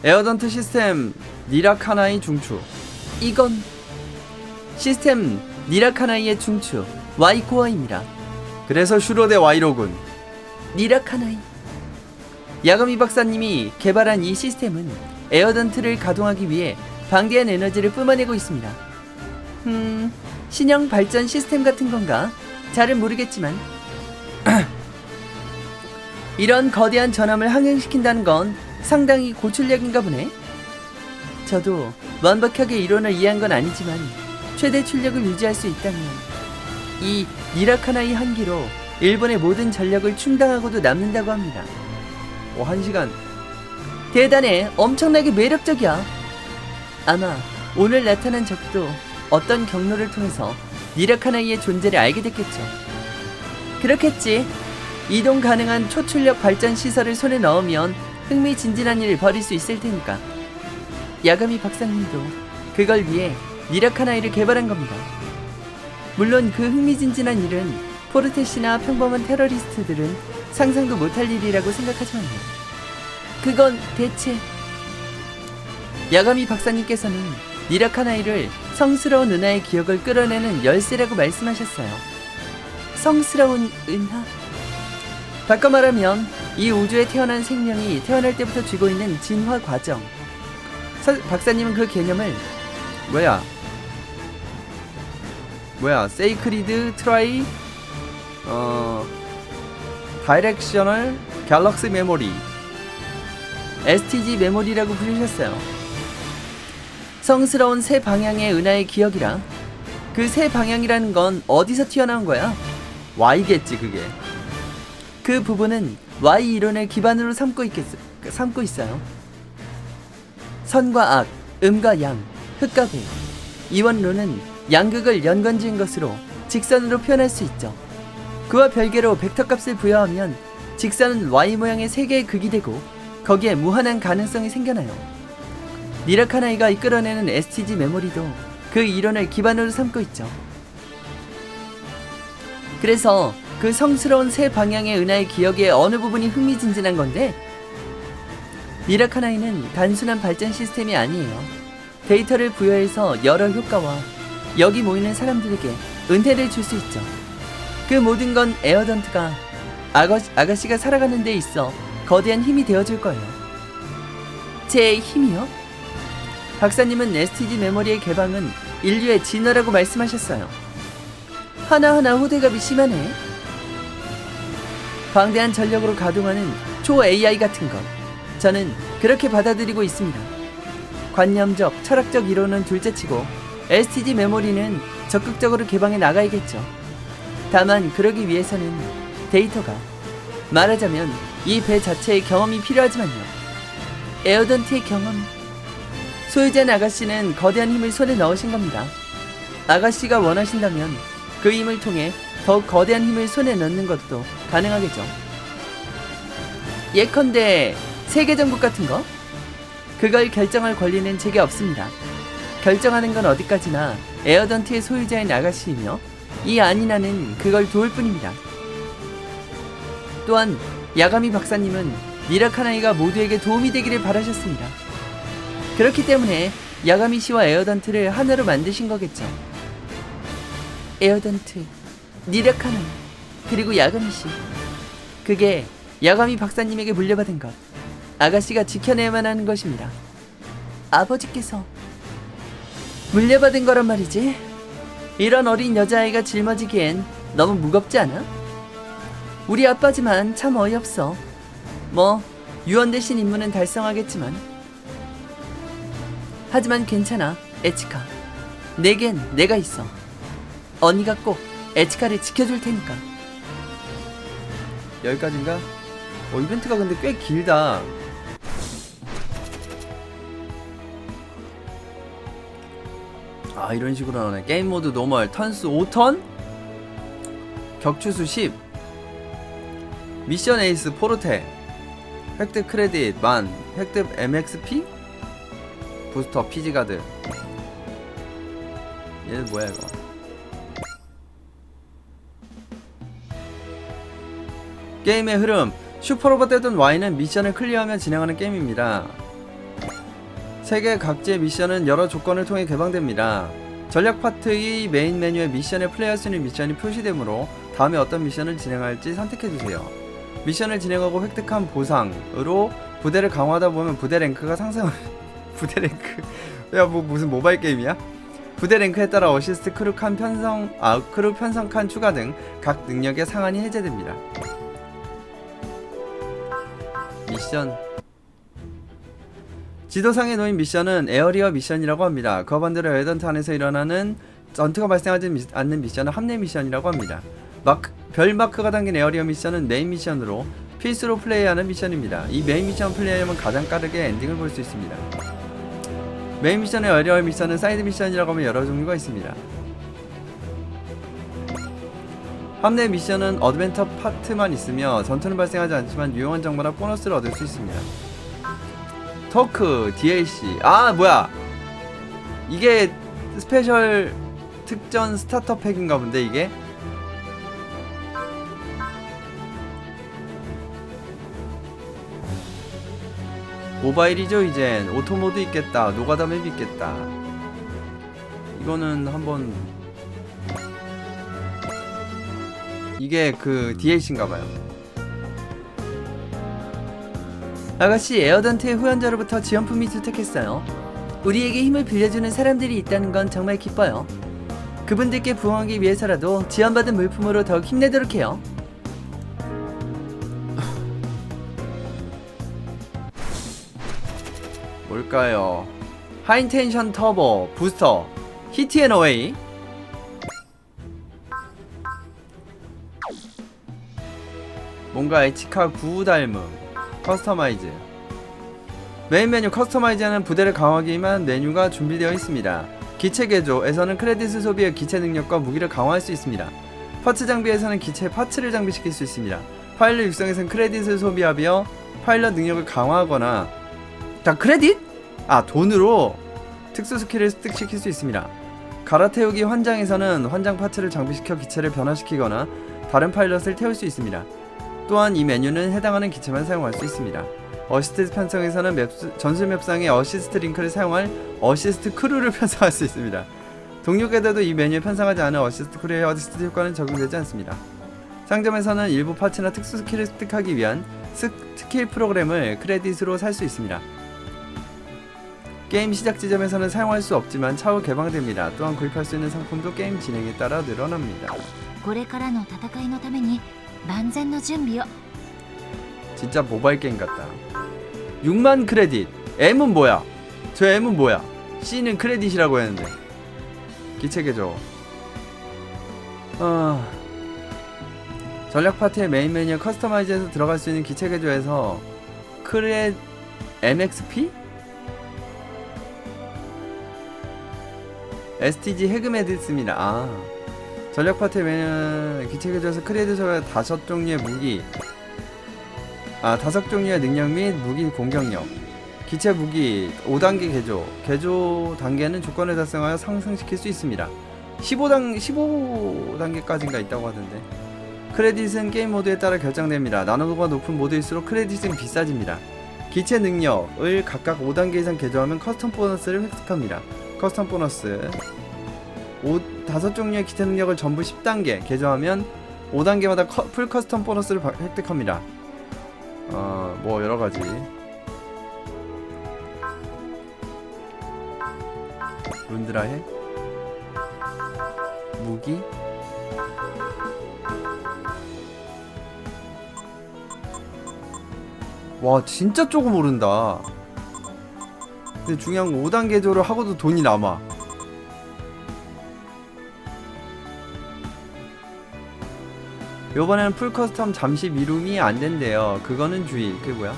에어던트 시스템 니라카나이 중추. 이건 시스템 니라카나이의 중추 Y코어입니다. 그래서 슈로데 와이로군. 니라카나이. 야가미 박사님이 개발한 이 시스템은 에어던트를 가동하기 위해 방대한 에너지를 뿜어내고 있습니다. 신형 발전 시스템 같은 건가? 잘은 모르겠지만 이런 거대한 전함을 항행시킨다는 건 상당히 고출력인가 보네. 저도 완벽하게 이론을 이해한 건 아니지만 최대 출력을 유지할 수 있다면 이 니라카나이 한기로 일본의 모든 전력을 충당하고도 남는다고 합니다. 1시간. 대단해. 엄청나게 매력적이야. 아마 오늘 나타난 적도 어떤 경로를 통해서 니라카나이의 존재를 알게 됐겠죠. 그렇겠지. 이동 가능한 초출력 발전 시설을 손에 넣으면 흥미진진한 일을 벌일 수 있을 테니까. 야가미 박사님도 그걸 위해 니라카나이를 개발한 겁니다. 물론 그 흥미진진한 일은 포르테시나 평범한 테러리스트들은 상상도 못할 일이라고 생각하지만요. 그건 대체 야가미 박사님께서는 니라카나이를 성스러운 은하의 기억을 끌어내는 열쇠라고 말씀하셨어요. 성스러운 은하? 바꿔 말하면 이 우주에 태어난 생명이 태어날 때부터 쥐고 있는 진화 과정. 박사님은 그 개념을 세이크리드 트라이 다이렉셔널 갤럭시 메모리 STG 메모리라고 부르셨어요. 성스러운 새 방향의 은하의 기억이라. 그 새 방향이라는 건 어디서 튀어나온 거야? Y겠지 그게. 그 부분은 Y 이론을 기반으로 삼고 있어요. 선과 악, 음과 양, 흑과 배. 이원론은 양극을 연관지은 것으로 직선으로 표현할 수 있죠. 그와 별개로 벡터 값을 부여하면 직선은 Y 모양의 세 개의 극이 되고 거기에 무한한 가능성이 생겨나요. 니라카나이가 이끌어내는 STG 메모리도 그 이론을 기반으로 삼고 있죠. 그래서 그 성스러운 새 방향의 은하의 기억의 어느 부분이 흥미진진한 건데, 니라카나이는 단순한 발전 시스템이 아니에요. 데이터를 부여해서 여러 효과와 여기 모이는 사람들에게 은혜를 줄 수 있죠. 그 모든 건 에어던트가 아가씨가 살아가는 데 있어 거대한 힘이 되어줄 거예요. 제 힘이요? 박사님은 STG 메모리의 개방은 인류의 진화라고 말씀하셨어요. 하나하나 호들갑이 심하네. 방대한 전력으로 가동하는 초 AI 같은 것, 저는 그렇게 받아들이고 있습니다. 관념적, 철학적 이론은 둘째치고 STG 메모리는 적극적으로 개방해 나가야겠죠. 다만 그러기 위해서는 데이터가, 말하자면 이 배 자체의 경험이 필요하지만요. 에어던트의 경험. 소유자인 아가씨는 거대한 힘을 손에 넣으신 겁니다. 아가씨가 원하신다면 그 힘을 통해 더욱 거대한 힘을 손에 넣는 것도 가능하겠죠. 예컨대 세계정국 같은 거? 그걸 결정할 권리는 제게 없습니다. 결정하는 건 어디까지나 에어던트의 소유자인 아가씨이며 이 아니나는 그걸 도울 뿐입니다. 또한 야가미 박사님은 니라카나이가 모두에게 도움이 되기를 바라셨습니다. 그렇기 때문에 야가미 씨와 에어던트를 하나로 만드신 거겠죠. 에어던트, 니라카나이, 그리고 야가미 씨. 그게 야가미 박사님에게 물려받은 것, 아가씨가 지켜내야만 하는 것입니다. 아버지께서 물려받은 거란 말이지. 이런 어린 여자아이가 짊어지기엔 너무 무겁지 않아? 우리 아빠지만 참 어이없어. 뭐 유언 대신 임무는 달성하겠지만. 하지만 괜찮아, 에치카. 내겐 내가 있어. 언니가 꼭 에치카를 지켜줄 테니까. 여기까지인가? 이벤트가 근데 꽤 길다. 아, 이런 식으로 나오네. 게임 모드 노멀 턴수 5턴, 격추수 10, 미션 에이스 포르테, 획득 크레딧 만, 획득 MXP, 부스터 피지가드. 얘는 뭐야 이거? 게임의 흐름. 슈퍼로봇 떼든 Y는 미션을 클리어하며 진행하는 게임입니다. 세계 각지의 미션은 여러 조건을 통해 개방됩니다. 전략 파트의 메인 메뉴에 미션에 플레이할 수 있는 미션이 표시되므로 다음에 어떤 미션을 진행할지 선택해주세요. 미션을 진행하고 획득한 보상으로 부대를 강화하다 보면 부대 랭크가 상승 부대 랭크 야, 뭐 무슨 모바일 게임이야? 부대 랭크에 따라 어시스트, 크루 편성 칸 추가 등 각 능력의 상한이 해제됩니다. 미션. 지도상에 놓인 미션은 에어리어 미션이라고 합니다. 그와 반대로 에어던트 안에서 일어나는 전투가 발생하지 않는 미션은 함내 미션이라고 합니다. 별 마크가 담긴 에어리어 미션은 메인 미션으로 필수로 플레이하는 미션입니다. 이 메인 미션 플레이하면 가장 빠르게 엔딩을 볼 수 있습니다. 메인 미션의 에어리어 미션은 사이드 미션이라고 하면 여러 종류가 있습니다. 함내 미션은 어드벤처 파트만 있으며 전투는 발생하지 않지만 유용한 정보나 보너스를 얻을 수 있습니다. 토크, DLC. 아, 뭐야, 이게 스페셜 특전 스타터 팩인가 본데. 이게 모바일이죠. 이젠 오토모드 있겠다, 노가다 맵 있겠다. 이거는 한번, 이게 그 DLC인가봐요. 아가씨, 에어던트의 후연자로부터 지원품이 도착했어요. 우리에게 힘을 빌려주는 사람들이 있다는 건 정말 기뻐요. 그분들께 부응하기 위해서라도 지원받은 물품으로 더욱 힘내도록 해요. 뭘까요? 하이텐션 터보 부스터 히트앤어웨이. 뭔가 에치카 9 닮음. 커스터마이즈. 메인 메뉴 커스터마이즈하는 부대를 강화하기 위한 메뉴가 준비되어 있습니다. 기체 개조에서는 크레딧을 소비해 기체 능력과 무기를 강화할 수 있습니다. 파츠 장비에서는 기체 파츠를 장비시킬 수 있습니다. 파일럿 육성에서는 크레딧을 소비하여 파일럿 능력을 강화하거나, 다 크레딧? 아, 돈으로 특수 스킬을 습득시킬 수 있습니다. 갈아태우기 환장에서는 환장 파츠를 장비시켜 기체를 변화시키거나 다른 파일럿을 태울 수 있습니다. 또한 이 메뉴는 해당하는 기체만 사용할 수 있습니다. 어시스트 편성에서는 전술 맵상에 어시스트 링크를 사용할 어시스트 크루를 편성할 수 있습니다. 동료에게도 이 메뉴에 편성하지 않은 어시스트 크루의 어시스트 효과는 적용되지 않습니다. 상점에서는 일부 파츠나 특수 스킬을 습득하기 위한 스킬 프로그램을 크레딧으로 살 수 있습니다. 게임 시작 지점에서는 사용할 수 없지만 차후 개방됩니다. 또한 구입할 수 있는 상품도 게임 진행에 따라 늘어납니다. これからの戦いのために万全の準備を。 진짜 모바일 게임 같다. 6만 크레딧. M은 뭐야? 저 M은 뭐야? C는 크레딧이라고 했는데. 기체 개조. 전략 파티의 메인 메뉴 커스터마이즈에서 들어갈 수 있는 기체 개조에서 MXP? STG 해금에 씁니다. 전략 파티 메뉴 기체 개조에서 크레딧과 5종류의 무기, 5종류의 능력 및 무기 공격력, 기체 무기 5단계 개조 단계는 조건을 달성하여 상승시킬 수 있습니다. 15단계까지인가 있다고 하던데. 크레딧은 게임 모드에 따라 결정됩니다. 난이도가 높은 모드일수록 크레딧은 비싸집니다. 기체 능력을 각각 5단계 이상 개조하면 커스텀 보너스를 획득합니다. 커스텀 보너스 5종류의 기체 능력을 전부 10단계 개조하면 5단계마다 풀 커스텀 보너스를 획득합니다. 뭐 여러가지. 룬드라해 무기 와 진짜 조금 오른다. 근데 중요한 건 5단 개조를 하고도 돈이 남아. 요번에는 풀 커스텀 잠시 미룸이 안 된대요. 그거는 주의. 그게 뭐야?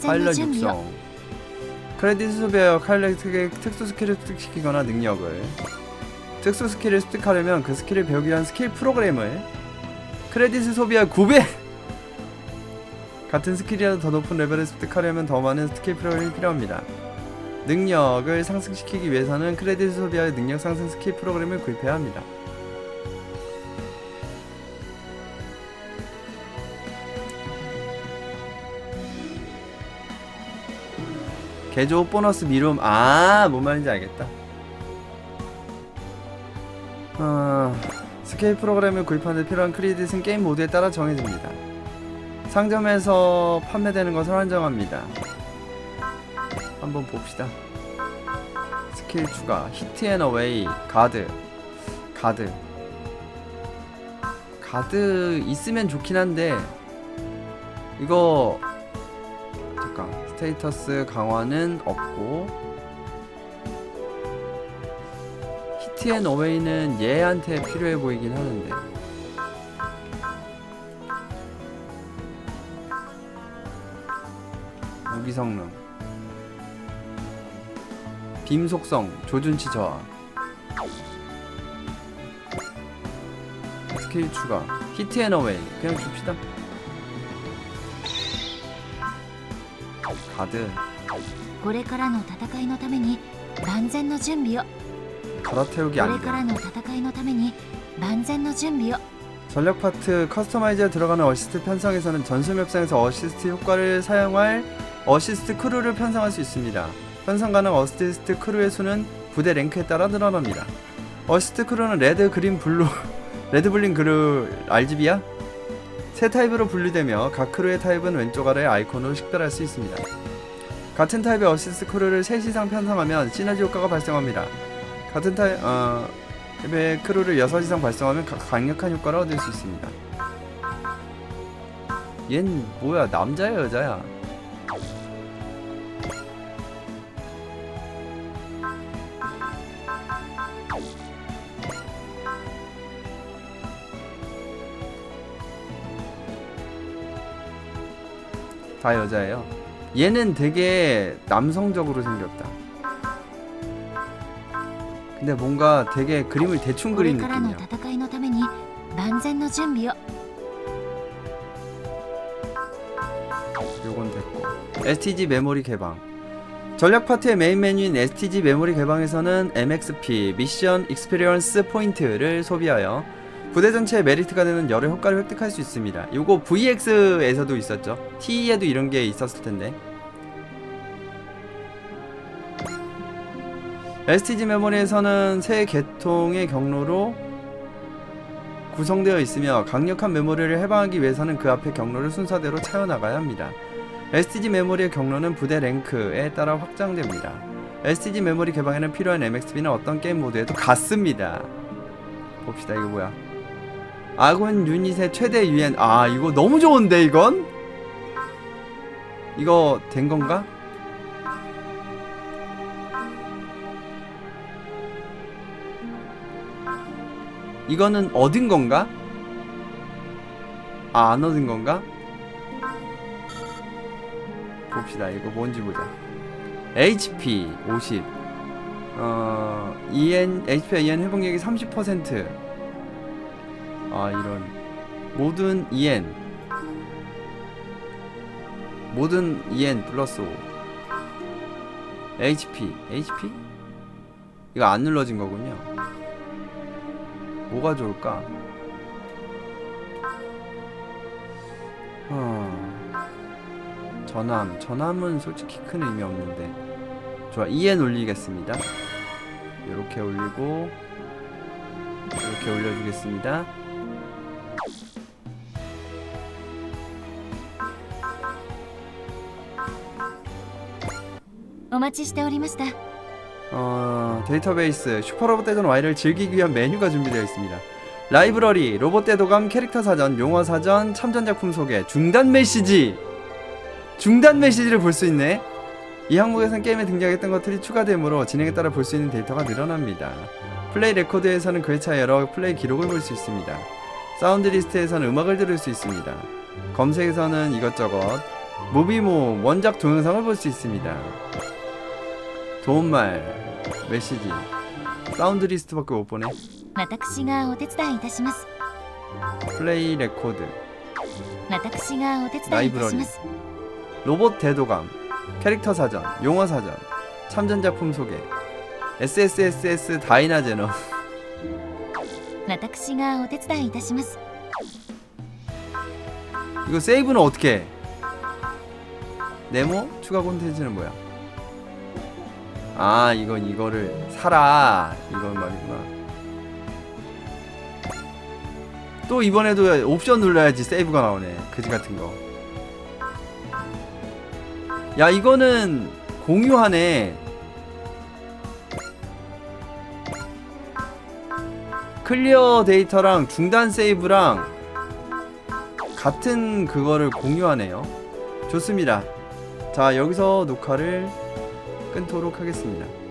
파일럿 육성. 크레딧을 소비하여 파일럿에게 특수 스킬을 습득시키거나 능력을. 특수 스킬을 습득하려면 그 스킬을 배우기 위한 스킬 프로그램을 크레딧을 소비하여 900! 같은 스킬이라도 더 높은 레벨을 습득하려면 더 많은 스킬 프로그램이 필요합니다. 능력을 상승시키기 위해서는 크레딧을 소비하여 능력 상승 스킬 프로그램을 구입해야 합니다. 개조 보너스 미룸. 뭔 말인지 알겠다. 스케일 프로그램을 구입하는 데 필요한 크레딧은 게임 모드에 따라 정해집니다. 상점에서 판매되는 것을 한정합니다. 한번 봅시다. 스킬 추가, 히트 앤 어웨이, 가드 있으면 좋긴 한데 이거 잠깐 스테이터스 강화는 없고 히트 앤 어웨이는 얘한테 필요해 보이긴 하는데 무기 성능 빔 속성 조준치 저하 스킬 추가 히트 앤 어웨이 그냥 줍시다. 가드 これからの戦いのために万全の準備を 갈아태우기 これ 안돼. からの戦いのために万全の準備を 전력 파트 커스터마이즈에 들어가는 어시스트 편성에서는 전술 맵상에서 어시스트 효과를 사용할 어시스트 크루를 편성할 수 있습니다. 편성 가능 어시스트 크루의 수는 부대 랭크에 따라 늘어납니다. 어시스트 크루는 레드, 그린, 블루, 레드, 블린, 그루, RGB야? 세 타입으로 분류되며 각 크루의 타입은 왼쪽 아래 아이콘으로 식별할 수 있습니다. 같은 타입의 어시스트 크루를 3 이상 편성하면 시너지 효과가 발생합니다. 같은 타입의 크루를 6 이상 발성하면 강력한 효과를 얻을 수 있습니다. 얜 뭐야, 남자야 여자야? 다 여자예요. 얘는 되게 남성적으로 생겼다. 근데 뭔가 되게 그림을 대충 これ 그린 からの 느낌이야. 戦いのために万全の準備を 요건 됐고. STG 메모리 개방. 전략 파트의 메인 메뉴인 STG 메모리 개방에서는 MXP 미션 익스피리언스 포인트를 소비하여 부대 전체에 메리트가 되는 여러 효과를 획득할 수 있습니다. 요거 VX에서도 있었죠. T에도 이런 게 있었을 텐데. STG 메모리에서는 세 계통의 경로로 구성되어 있으며 강력한 메모리를 해방하기 위해서는 그 앞에 경로를 순서대로 차여나가야 합니다. STG 메모리의 경로는 부대 랭크에 따라 확장됩니다. STG 메모리 개방에는 필요한 MXP는 어떤 게임 모드에도 같습니다. 봅시다. 이거 뭐야? 아군 유닛의 최대 유엔. 아, 이거 너무 좋은데 이건? 이거 된 건가? 이거는 얻은 건가? 아, 안 얻은 건가? 봅시다. 이거 뭔지 보자. HP 50. HP와 EN 회복력이 30%. 아, 이런. 모든 EN. 모든 EN 플러스 5. HP. 이거 안 눌러진 거군요. 뭐가 좋을까? 전함은 솔직히 큰 의미 없는데. 좋아, EN 올리겠습니다. 이렇게 올리고 이렇게 올려주겠습니다. 데이터베이스 슈퍼로봇 대전 Y를 즐기기 위한 메뉴가 준비되어 있습니다. 라이브러리, 로봇 대도감, 캐릭터 사전, 용어 사전, 참전 작품 소개, 중단 메시지를 볼 수 있네. 이 항목에서는 게임에 등장했던 것들이 추가되므로 진행에 따라 볼 수 있는 데이터가 늘어납니다. 플레이 레코드에서는 그 회차의 여러 플레이 기록을 볼 수 있습니다. 사운드 리스트에서는 음악을 들을 수 있습니다. 검색에서는 이것저것 무비모 원작 동영상을 볼 수 있습니다. 도움말, 메시지, 사운드 리스트밖에 못 보네. 私がお手伝いいたします 플레이 레코드, 私がお手伝いいたします 로봇 대도감, 캐릭터 사전, 용어 사전, 참전 작품 소개, SSSS 다이나제너. 私がお手伝いいたします 이거 세이브는 어떻게 해? 네모? 추가 콘텐츠는 뭐야? 아, 이거를 사라 이건 말이구나. 또 이번에도 옵션 눌러야지 세이브가 나오네. 그지 같은 거. 야, 이거는 공유하네. 클리어 데이터랑 중단 세이브랑 같은 그거를 공유하네요. 좋습니다. 자, 여기서 녹화를 끊도록 하겠습니다.